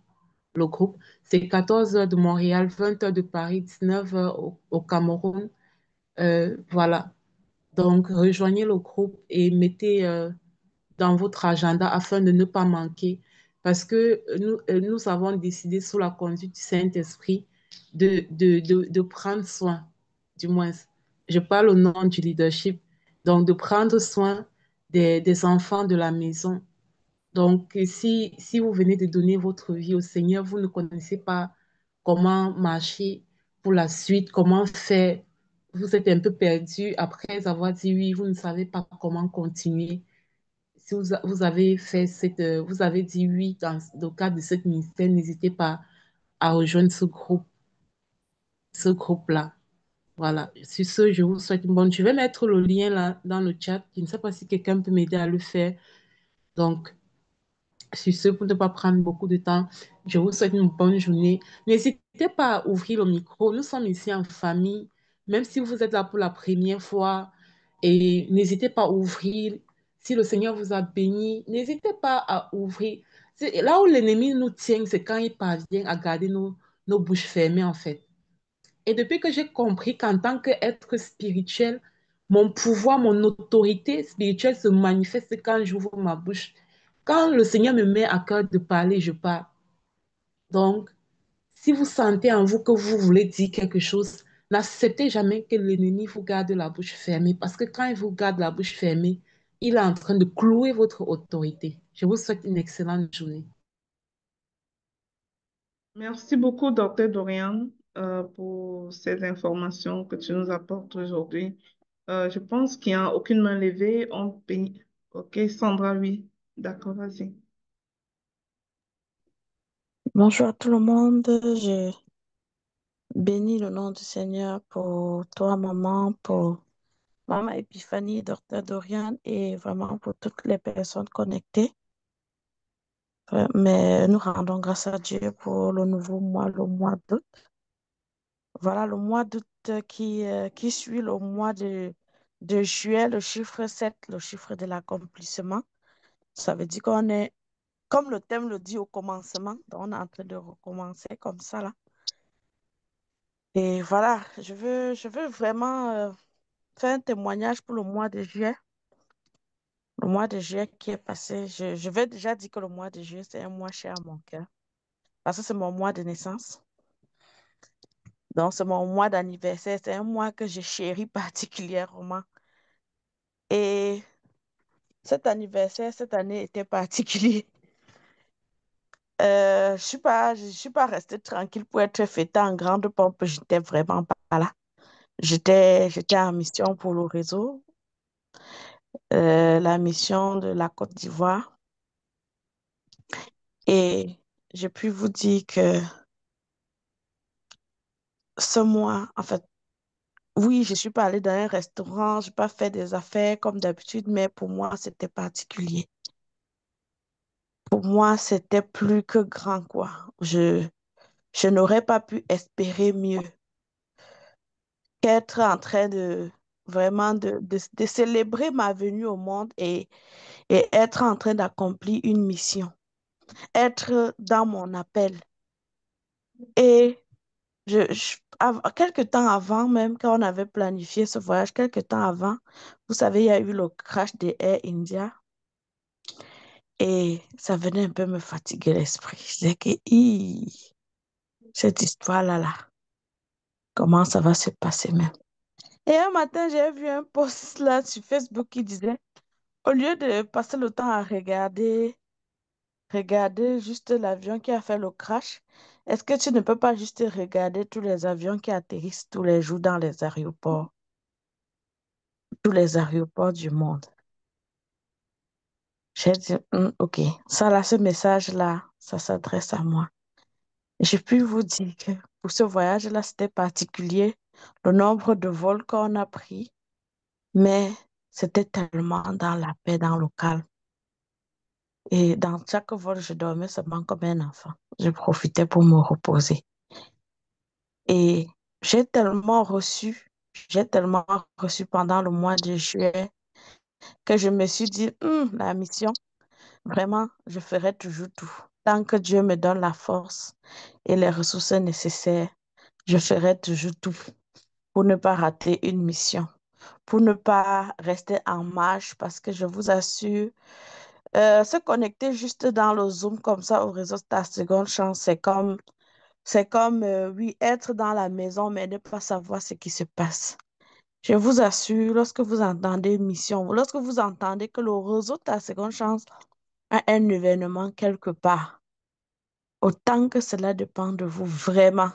groupe. C'est 14 heures de Montréal, 20 heures de Paris, 19 heures au Cameroun. Voilà. Donc, rejoignez le groupe et mettez dans votre agenda afin de ne pas manquer. Parce que nous avons décidé, sous la conduite du Saint-Esprit, de prendre soin, du moins, je parle au nom du leadership, donc de prendre soin des enfants de la maison. Donc, si vous venez de donner votre vie au Seigneur, vous ne connaissez pas comment marcher pour la suite, comment faire, vous êtes un peu perdu après avoir dit oui, vous ne savez pas comment continuer. Si vous avez fait vous avez dit oui dans le cadre de ce ministère, n'hésitez pas à rejoindre ce groupe-là. Voilà. Sur ce, je vous souhaite une bonne. Je vais mettre le lien là dans le chat. Je ne sais pas si quelqu'un peut m'aider à le faire. Donc, sur ce, pour ne pas prendre beaucoup de temps, je vous souhaite une bonne journée. N'hésitez pas à ouvrir le micro. Nous sommes ici en famille. Même si vous êtes là pour la première fois, et n'hésitez pas à ouvrir. Si le Seigneur vous a béni, n'hésitez pas à ouvrir. Là où l'ennemi nous tient, c'est quand il parvient à garder nos bouches fermées, en fait. Et depuis que j'ai compris qu'en tant qu'être spirituel, mon pouvoir, mon autorité spirituelle se manifeste quand j'ouvre ma bouche. Quand le Seigneur me met à cœur de parler, je parle. Donc, si vous sentez en vous que vous voulez dire quelque chose, n'acceptez jamais que l'ennemi vous garde la bouche fermée. Parce que quand il vous garde la bouche fermée, il est en train de clouer votre autorité. Je vous souhaite une excellente journée. Merci beaucoup, docteur Dorian, pour ces informations que tu nous apportes aujourd'hui. Je pense qu'il n'y a aucune main levée. On bénit. Ok, Sandra, oui. D'accord, vas-y. Bonjour à tout le monde. Je bénis le nom du Seigneur pour toi, maman, pour maman Epiphanie, docteur Dorian et vraiment pour toutes les personnes connectées. Mais nous rendons grâce à Dieu pour le nouveau mois, le mois d'août. Voilà, le mois d'août qui suit le mois de juillet, le chiffre 7, le chiffre de l'accomplissement. Ça veut dire qu'on est, comme le thème le dit au commencement, donc on est en train de recommencer comme ça là. Et voilà, je veux vraiment faire un témoignage pour le mois de juillet. Le mois de juillet qui est passé, je vais déjà dire que le mois de juillet, c'est un mois cher à mon cœur. Parce que c'est mon mois de naissance. Donc, c'est mon mois d'anniversaire. C'est un mois que je chéris particulièrement. Et cet anniversaire, cette année était particulier. Je suis pas restée tranquille pour être fêtée en grande pompe. J'étais vraiment pas là. J'étais en mission pour le réseau, la mission de la Côte d'Ivoire. Et je puis vous dire que ce mois, en fait, oui, je suis pas allée dans un restaurant, je n'ai pas fait des affaires comme d'habitude, mais pour moi, c'était particulier. Pour moi, c'était plus que grand, quoi. Je n'aurais pas pu espérer mieux qu'être en train de vraiment de célébrer ma venue au monde et être en train d'accomplir une mission, être dans mon appel. Et quelque temps avant même, quand on avait planifié ce voyage, quelque temps avant, vous savez, il y a eu le crash de Air India et ça venait un peu me fatiguer l'esprit. Je disais que, cette histoire-là, là, comment ça va se passer même? Et un matin, j'ai vu un post là sur Facebook qui disait, au lieu de passer le temps à regarder juste l'avion qui a fait le crash, est-ce que tu ne peux pas juste regarder tous les avions qui atterrissent tous les jours dans les aéroports, tous les aéroports du monde? J'ai dit, OK, ça là, ce message-là, ça s'adresse à moi. Je puis vous dire que pour ce voyage-là, c'était particulier, le nombre de vols qu'on a pris, mais c'était tellement dans la paix, dans le calme. Et dans chaque vol, je dormais seulement comme un enfant. Je profitais pour me reposer. Et j'ai tellement reçu, j'ai tellement reçu pendant le mois de juillet que je me suis dit, la mission, vraiment, je ferai toujours tout. Tant que Dieu me donne la force et les ressources nécessaires, je ferai toujours tout pour ne pas rater une mission, pour ne pas rester en marche, parce que je vous assure, se connecter juste dans le Zoom comme ça au réseau de ta seconde chance, c'est comme, oui, être dans la maison, mais ne pas savoir ce qui se passe. Je vous assure, lorsque vous entendez une mission, lorsque vous entendez que le réseau de ta seconde chance a un événement quelque part, autant que cela dépend de vous, vraiment,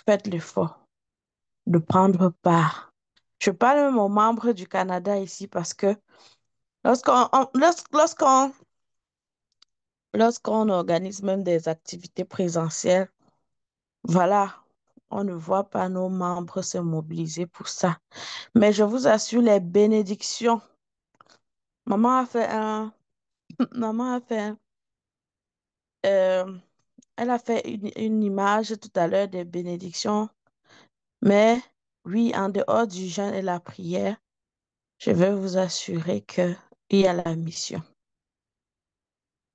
faites l'effort de prendre part. Je parle même aux membres du Canada ici parce que lorsqu'on organise même des activités présentielles, voilà, on ne voit pas nos membres se mobiliser pour ça. Mais je vous assure, les bénédictions. Maman a fait un, maman a fait euh, elle a fait une image tout à l'heure des bénédictions. Mais oui, en dehors du jeûne et la prière, je vais vous assurer qu'il y a la mission.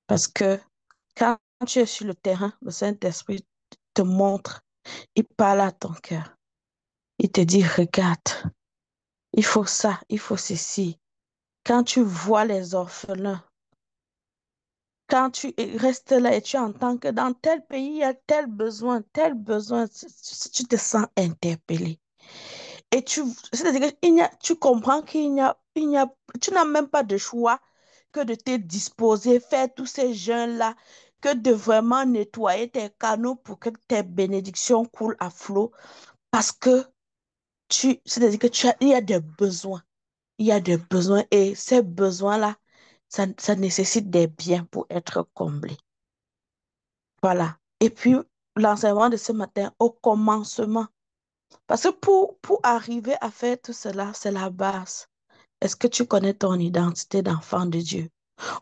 Parce que quand tu es sur le terrain, le Saint-Esprit te montre, il parle à ton cœur. Il te dit, regarde, il faut ça, il faut ceci. Quand tu vois les orphelins, quand tu restes là et tu entends que dans tel pays, il y a tel besoin, tu te sens interpellé. Et c'est-à-dire que tu comprends tu n'as même pas de choix que de te disposer, faire tous ces jeûnes-là, que de vraiment nettoyer tes canaux pour que tes bénédictions coulent à flot. Parce que c'est-à-dire que il y a des besoins. Il y a des besoins et ces besoins-là, ça nécessite des biens pour être comblés. Voilà. Et puis, l'enseignement de ce matin, au commencement. Parce que pour arriver à faire tout cela, c'est la base. Est-ce que tu connais ton identité d'enfant de Dieu?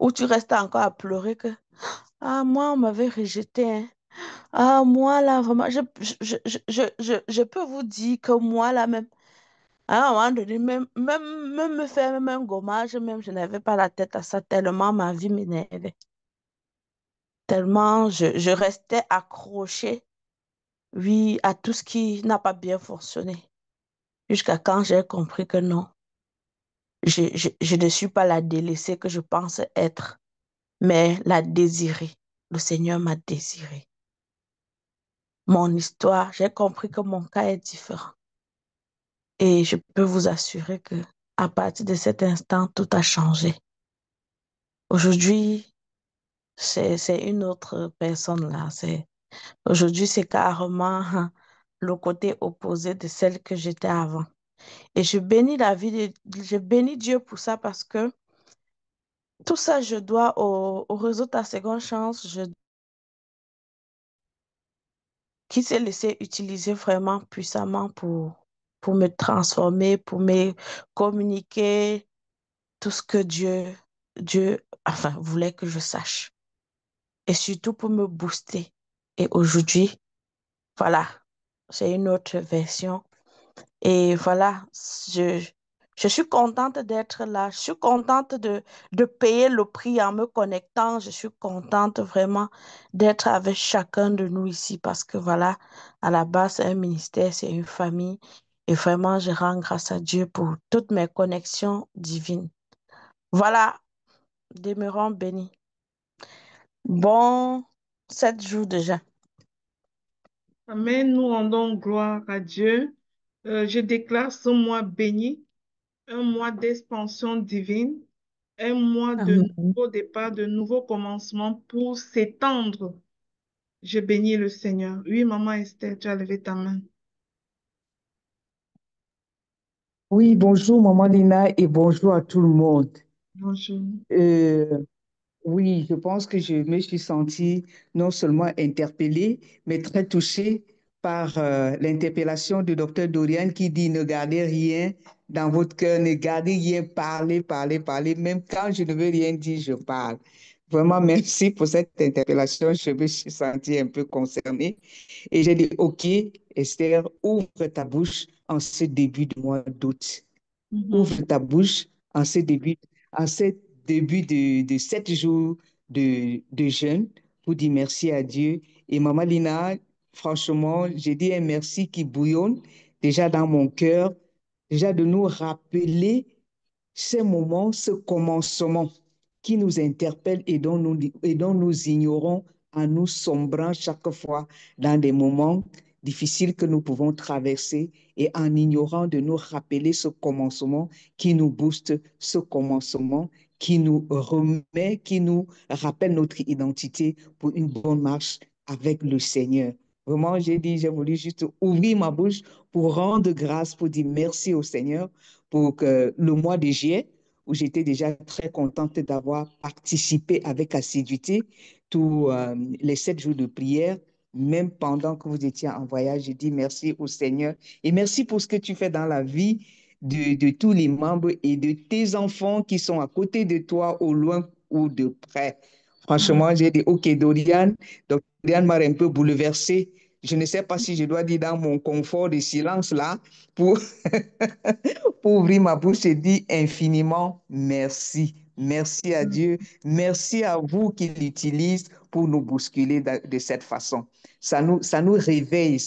Ou tu restes encore à pleurer que, ah, moi, on m'avait rejeté, hein. Ah, moi, là, vraiment, je peux vous dire que moi, là, même, à un moment donné, même me faire même un gommage, même, je n'avais pas la tête à ça, tellement ma vie m'énervait. Tellement je restais accrochée, oui, à tout ce qui n'a pas bien fonctionné. Jusqu'à quand j'ai compris que non, je ne suis pas la délaissée que je pense être, mais la désirée. Le Seigneur m'a désirée. Mon histoire, j'ai compris que mon cas est différent. Et je peux vous assurer que à partir de cet instant, tout a changé. Aujourd'hui, c'est une autre personne là. Aujourd'hui, c'est carrément le côté opposé de celle que j'étais avant. Et je bénis je bénis Dieu pour ça parce que tout ça, je dois au réseau Ta Seconde Chance, qui s'est laissé utiliser vraiment puissamment pour me transformer, pour me communiquer tout ce que enfin, voulait que je sache. Et surtout pour me booster. Et aujourd'hui, voilà, c'est une autre version. Et voilà, je, je suis contente d'être là. Je suis contente de payer le prix en me connectant. Je suis contente vraiment d'être avec chacun de nous ici parce que voilà, à la base, c'est un ministère, c'est une famille. Et vraiment, je rends grâce à Dieu pour toutes mes connexions divines. Voilà, demeurons bénis. Bon, 7 jours déjà. Amen. Nous rendons gloire à Dieu. Je déclare ce mois béni, un mois d'expansion divine, un mois de Amen. nouveau départ, de nouveaux commencements pour s'étendre. Je bénis le Seigneur. Oui, maman Esther, tu as levé ta main. Oui, bonjour Maman Lina et bonjour à tout le monde. Bonjour. Euh, oui, je pense que je me suis sentie non seulement interpellée, mais très touchée par l'interpellation du docteur Dorian qui dit ne gardez rien dans votre cœur, ne gardez rien, parlez, parlez, parlez. Même quand je ne veux rien dire, je parle. Vraiment, merci pour cette interpellation. Je me suis sentie un peu concernée. Et j'ai dit, OK, Esther, ouvre ta bouche en ce début de mois d'août. Mhm. Ouvre ta bouche en ce début de 7 jours de jeûne pour dire merci à Dieu. Et Maman Lina, franchement, j'ai dit un merci qui bouillonne déjà dans mon cœur, déjà de nous rappeler ces moments, ce commencement qui nous interpelle et dont nous ignorons en nous sombrant chaque fois dans des moments difficiles que nous pouvons traverser et en ignorant de nous rappeler ce commencement qui nous booste, ce commencement qui nous remet, qui nous rappelle notre identité pour une bonne marche avec le Seigneur. Vraiment, j'ai voulu juste ouvrir ma bouche pour rendre grâce, pour dire merci au Seigneur pour que le mois de juillet, où j'étais déjà très contente d'avoir participé avec assiduité tous les 7 jours de prière, même pendant que vous étiez en voyage. Je dis merci au Seigneur et merci pour ce que tu fais dans la vie de tous les membres et de tes enfants qui sont à côté de toi, au loin ou de près. Franchement, j'ai dit, OK, Dorian. Donc, Dorian m'a un peu bouleversée. Je ne sais pas si je dois dire dans mon confort de silence là, pour, pour ouvrir ma bouche et dire infiniment merci. Merci à Dieu. Merci à vous qui l'utilisez pour nous bousculer de cette façon. Ça nous réveille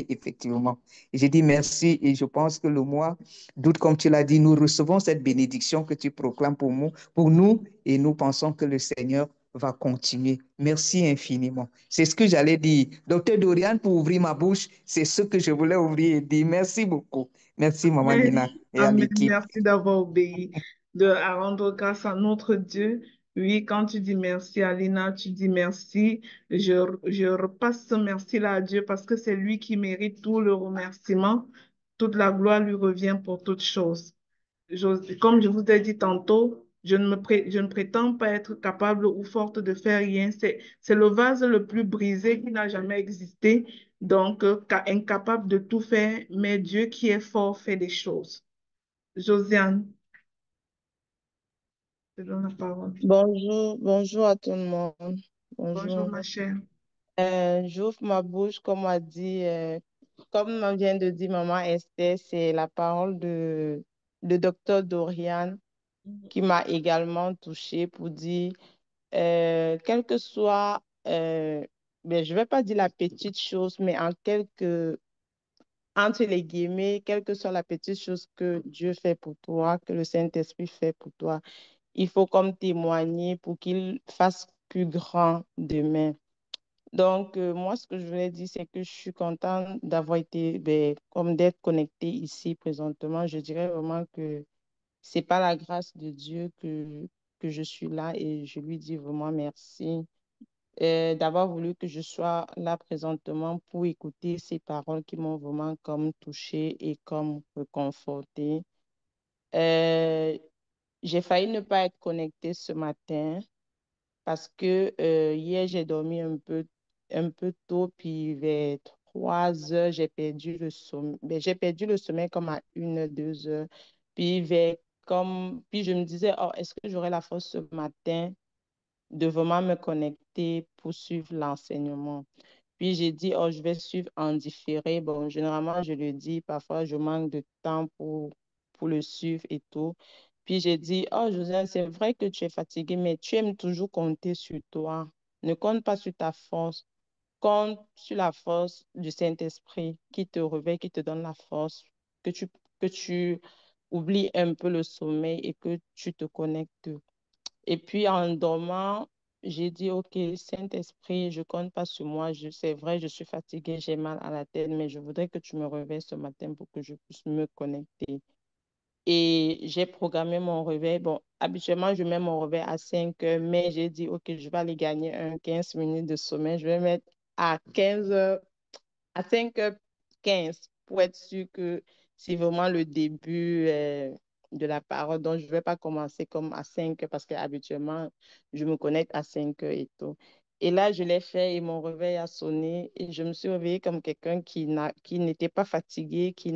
effectivement. Et j'ai dit merci et je pense que le mois d'août, comme tu l'as dit, nous recevons cette bénédiction que tu proclames pour nous et nous pensons que le Seigneur va continuer. Merci infiniment. C'est ce que j'allais dire. Docteur Dorian, pour ouvrir ma bouche, c'est ce que je voulais ouvrir et dire. Merci beaucoup. Merci, Maman Amen. Lina et à Amen. l'équipe. Merci d'avoir obéi, à rendre grâce à notre Dieu. Oui, quand tu dis merci à Lina, tu dis merci. Je repasse ce merci-là à Dieu parce que c'est lui qui mérite tout le remerciement. Toute la gloire lui revient pour toutes choses. Comme je vous ai dit tantôt, je ne prétends pas être capable ou forte de faire rien. C'est le vase le plus brisé qui n'a jamais existé, donc incapable de tout faire, mais Dieu qui est fort fait des choses. Josiane, je te donne la parole. Bonjour, bonjour à tout le monde. Bonjour, Bonjour. ma chère. J'ouvre ma bouche, comme vient de dire maman Esther, c'est la parole de docteur Dorian qui m'a également touchée pour dire, quelle que soit, ben, je ne vais pas dire la petite chose, mais entre les guillemets, quelle que soit la petite chose que Dieu fait pour toi, que le Saint-Esprit fait pour toi, il faut comme témoigner pour qu'il fasse plus grand demain. Donc, moi, ce que je voulais dire, c'est que je suis contente d'avoir été, ben, comme d'être connectée ici présentement. Je dirais vraiment que c'est pas la grâce de Dieu que je suis là et je lui dis vraiment merci d'avoir voulu que je sois là présentement pour écouter ces paroles qui m'ont vraiment comme touchée et comme réconfortée. Euh, j'ai failli ne pas être connectée ce matin parce que hier, j'ai dormi un peu tôt, puis vers 3 heures, j'ai perdu le sommeil. Ben, j'ai perdu le sommeil comme à 1 heure, 2 heures. Puis je me disais, oh, est-ce que j'aurai la force ce matin de vraiment me connecter pour suivre l'enseignement? Puis j'ai dit, oh, je vais suivre en différé. Bon, généralement, je le dis, parfois, je manque de temps pour le suivre et tout. Puis j'ai dit, oh, Josiane, c'est vrai que tu es fatiguée, mais tu aimes toujours compter sur toi. Ne compte pas sur ta force. Compte sur la force du Saint-Esprit qui te réveille, qui te donne la force, que tu oublies un peu le sommeil et que tu te connectes. Et puis en dormant, j'ai dit, OK, Saint-Esprit, je compte pas sur moi. C'est vrai, je suis fatiguée, j'ai mal à la tête, mais je voudrais que tu me réveilles ce matin pour que je puisse me connecter. Et j'ai programmé mon réveil. Bon, habituellement, je mets mon réveil à 5 heures, mais j'ai dit, OK, je vais aller gagner 15 minutes de sommeil. Je vais mettre à 15 heures à 5h15 pour être sûr que c'est vraiment le début de la parole. Donc, je ne vais pas commencer comme à 5 heures parce qu'habituellement, je me connecte à 5 heures et tout. Et là, je l'ai fait et mon réveil a sonné et je me suis réveillée comme quelqu'un qui n'était pas fatigué, qui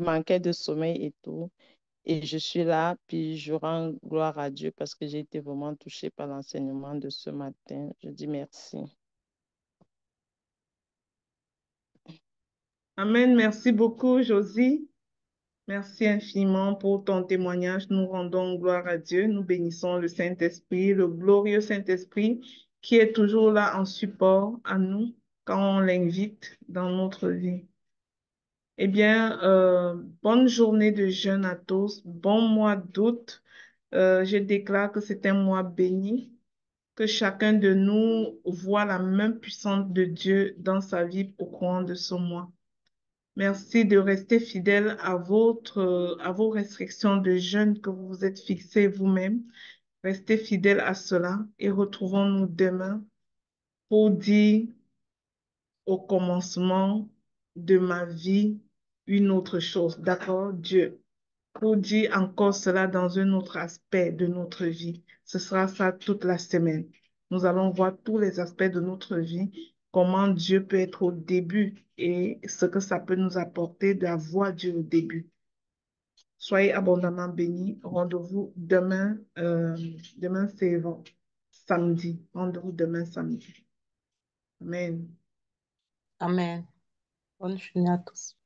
manquait de sommeil et tout. Et je suis là, puis je rends gloire à Dieu parce que j'ai été vraiment touchée par l'enseignement de ce matin. Je dis merci. Amen. Merci beaucoup, Josie. Merci infiniment pour ton témoignage. Nous rendons gloire à Dieu. Nous bénissons le Saint-Esprit, le glorieux Saint-Esprit qui est toujours là en support à nous quand on l'invite dans notre vie. Eh bien, bonne journée de jeûne à tous. Bon mois d'août. Je déclare que c'est un mois béni, que chacun de nous voit la main puissante de Dieu dans sa vie au courant de ce mois. Merci de rester fidèle à vos restrictions de jeûne que vous vous êtes fixées vous-même. Restez fidèle à cela et retrouvons-nous demain pour dire au commencement de ma vie une autre chose. D'accord, Dieu? Pour dire encore cela dans un autre aspect de notre vie. Ce sera ça toute la semaine. Nous allons voir tous les aspects de notre vie, comment Dieu peut être au début et ce que ça peut nous apporter d'avoir Dieu au début. Soyez abondamment bénis. Rendez-vous demain. Demain, c'est samedi. Rendez-vous demain samedi. Amen. Amen. Bonne journée à tous.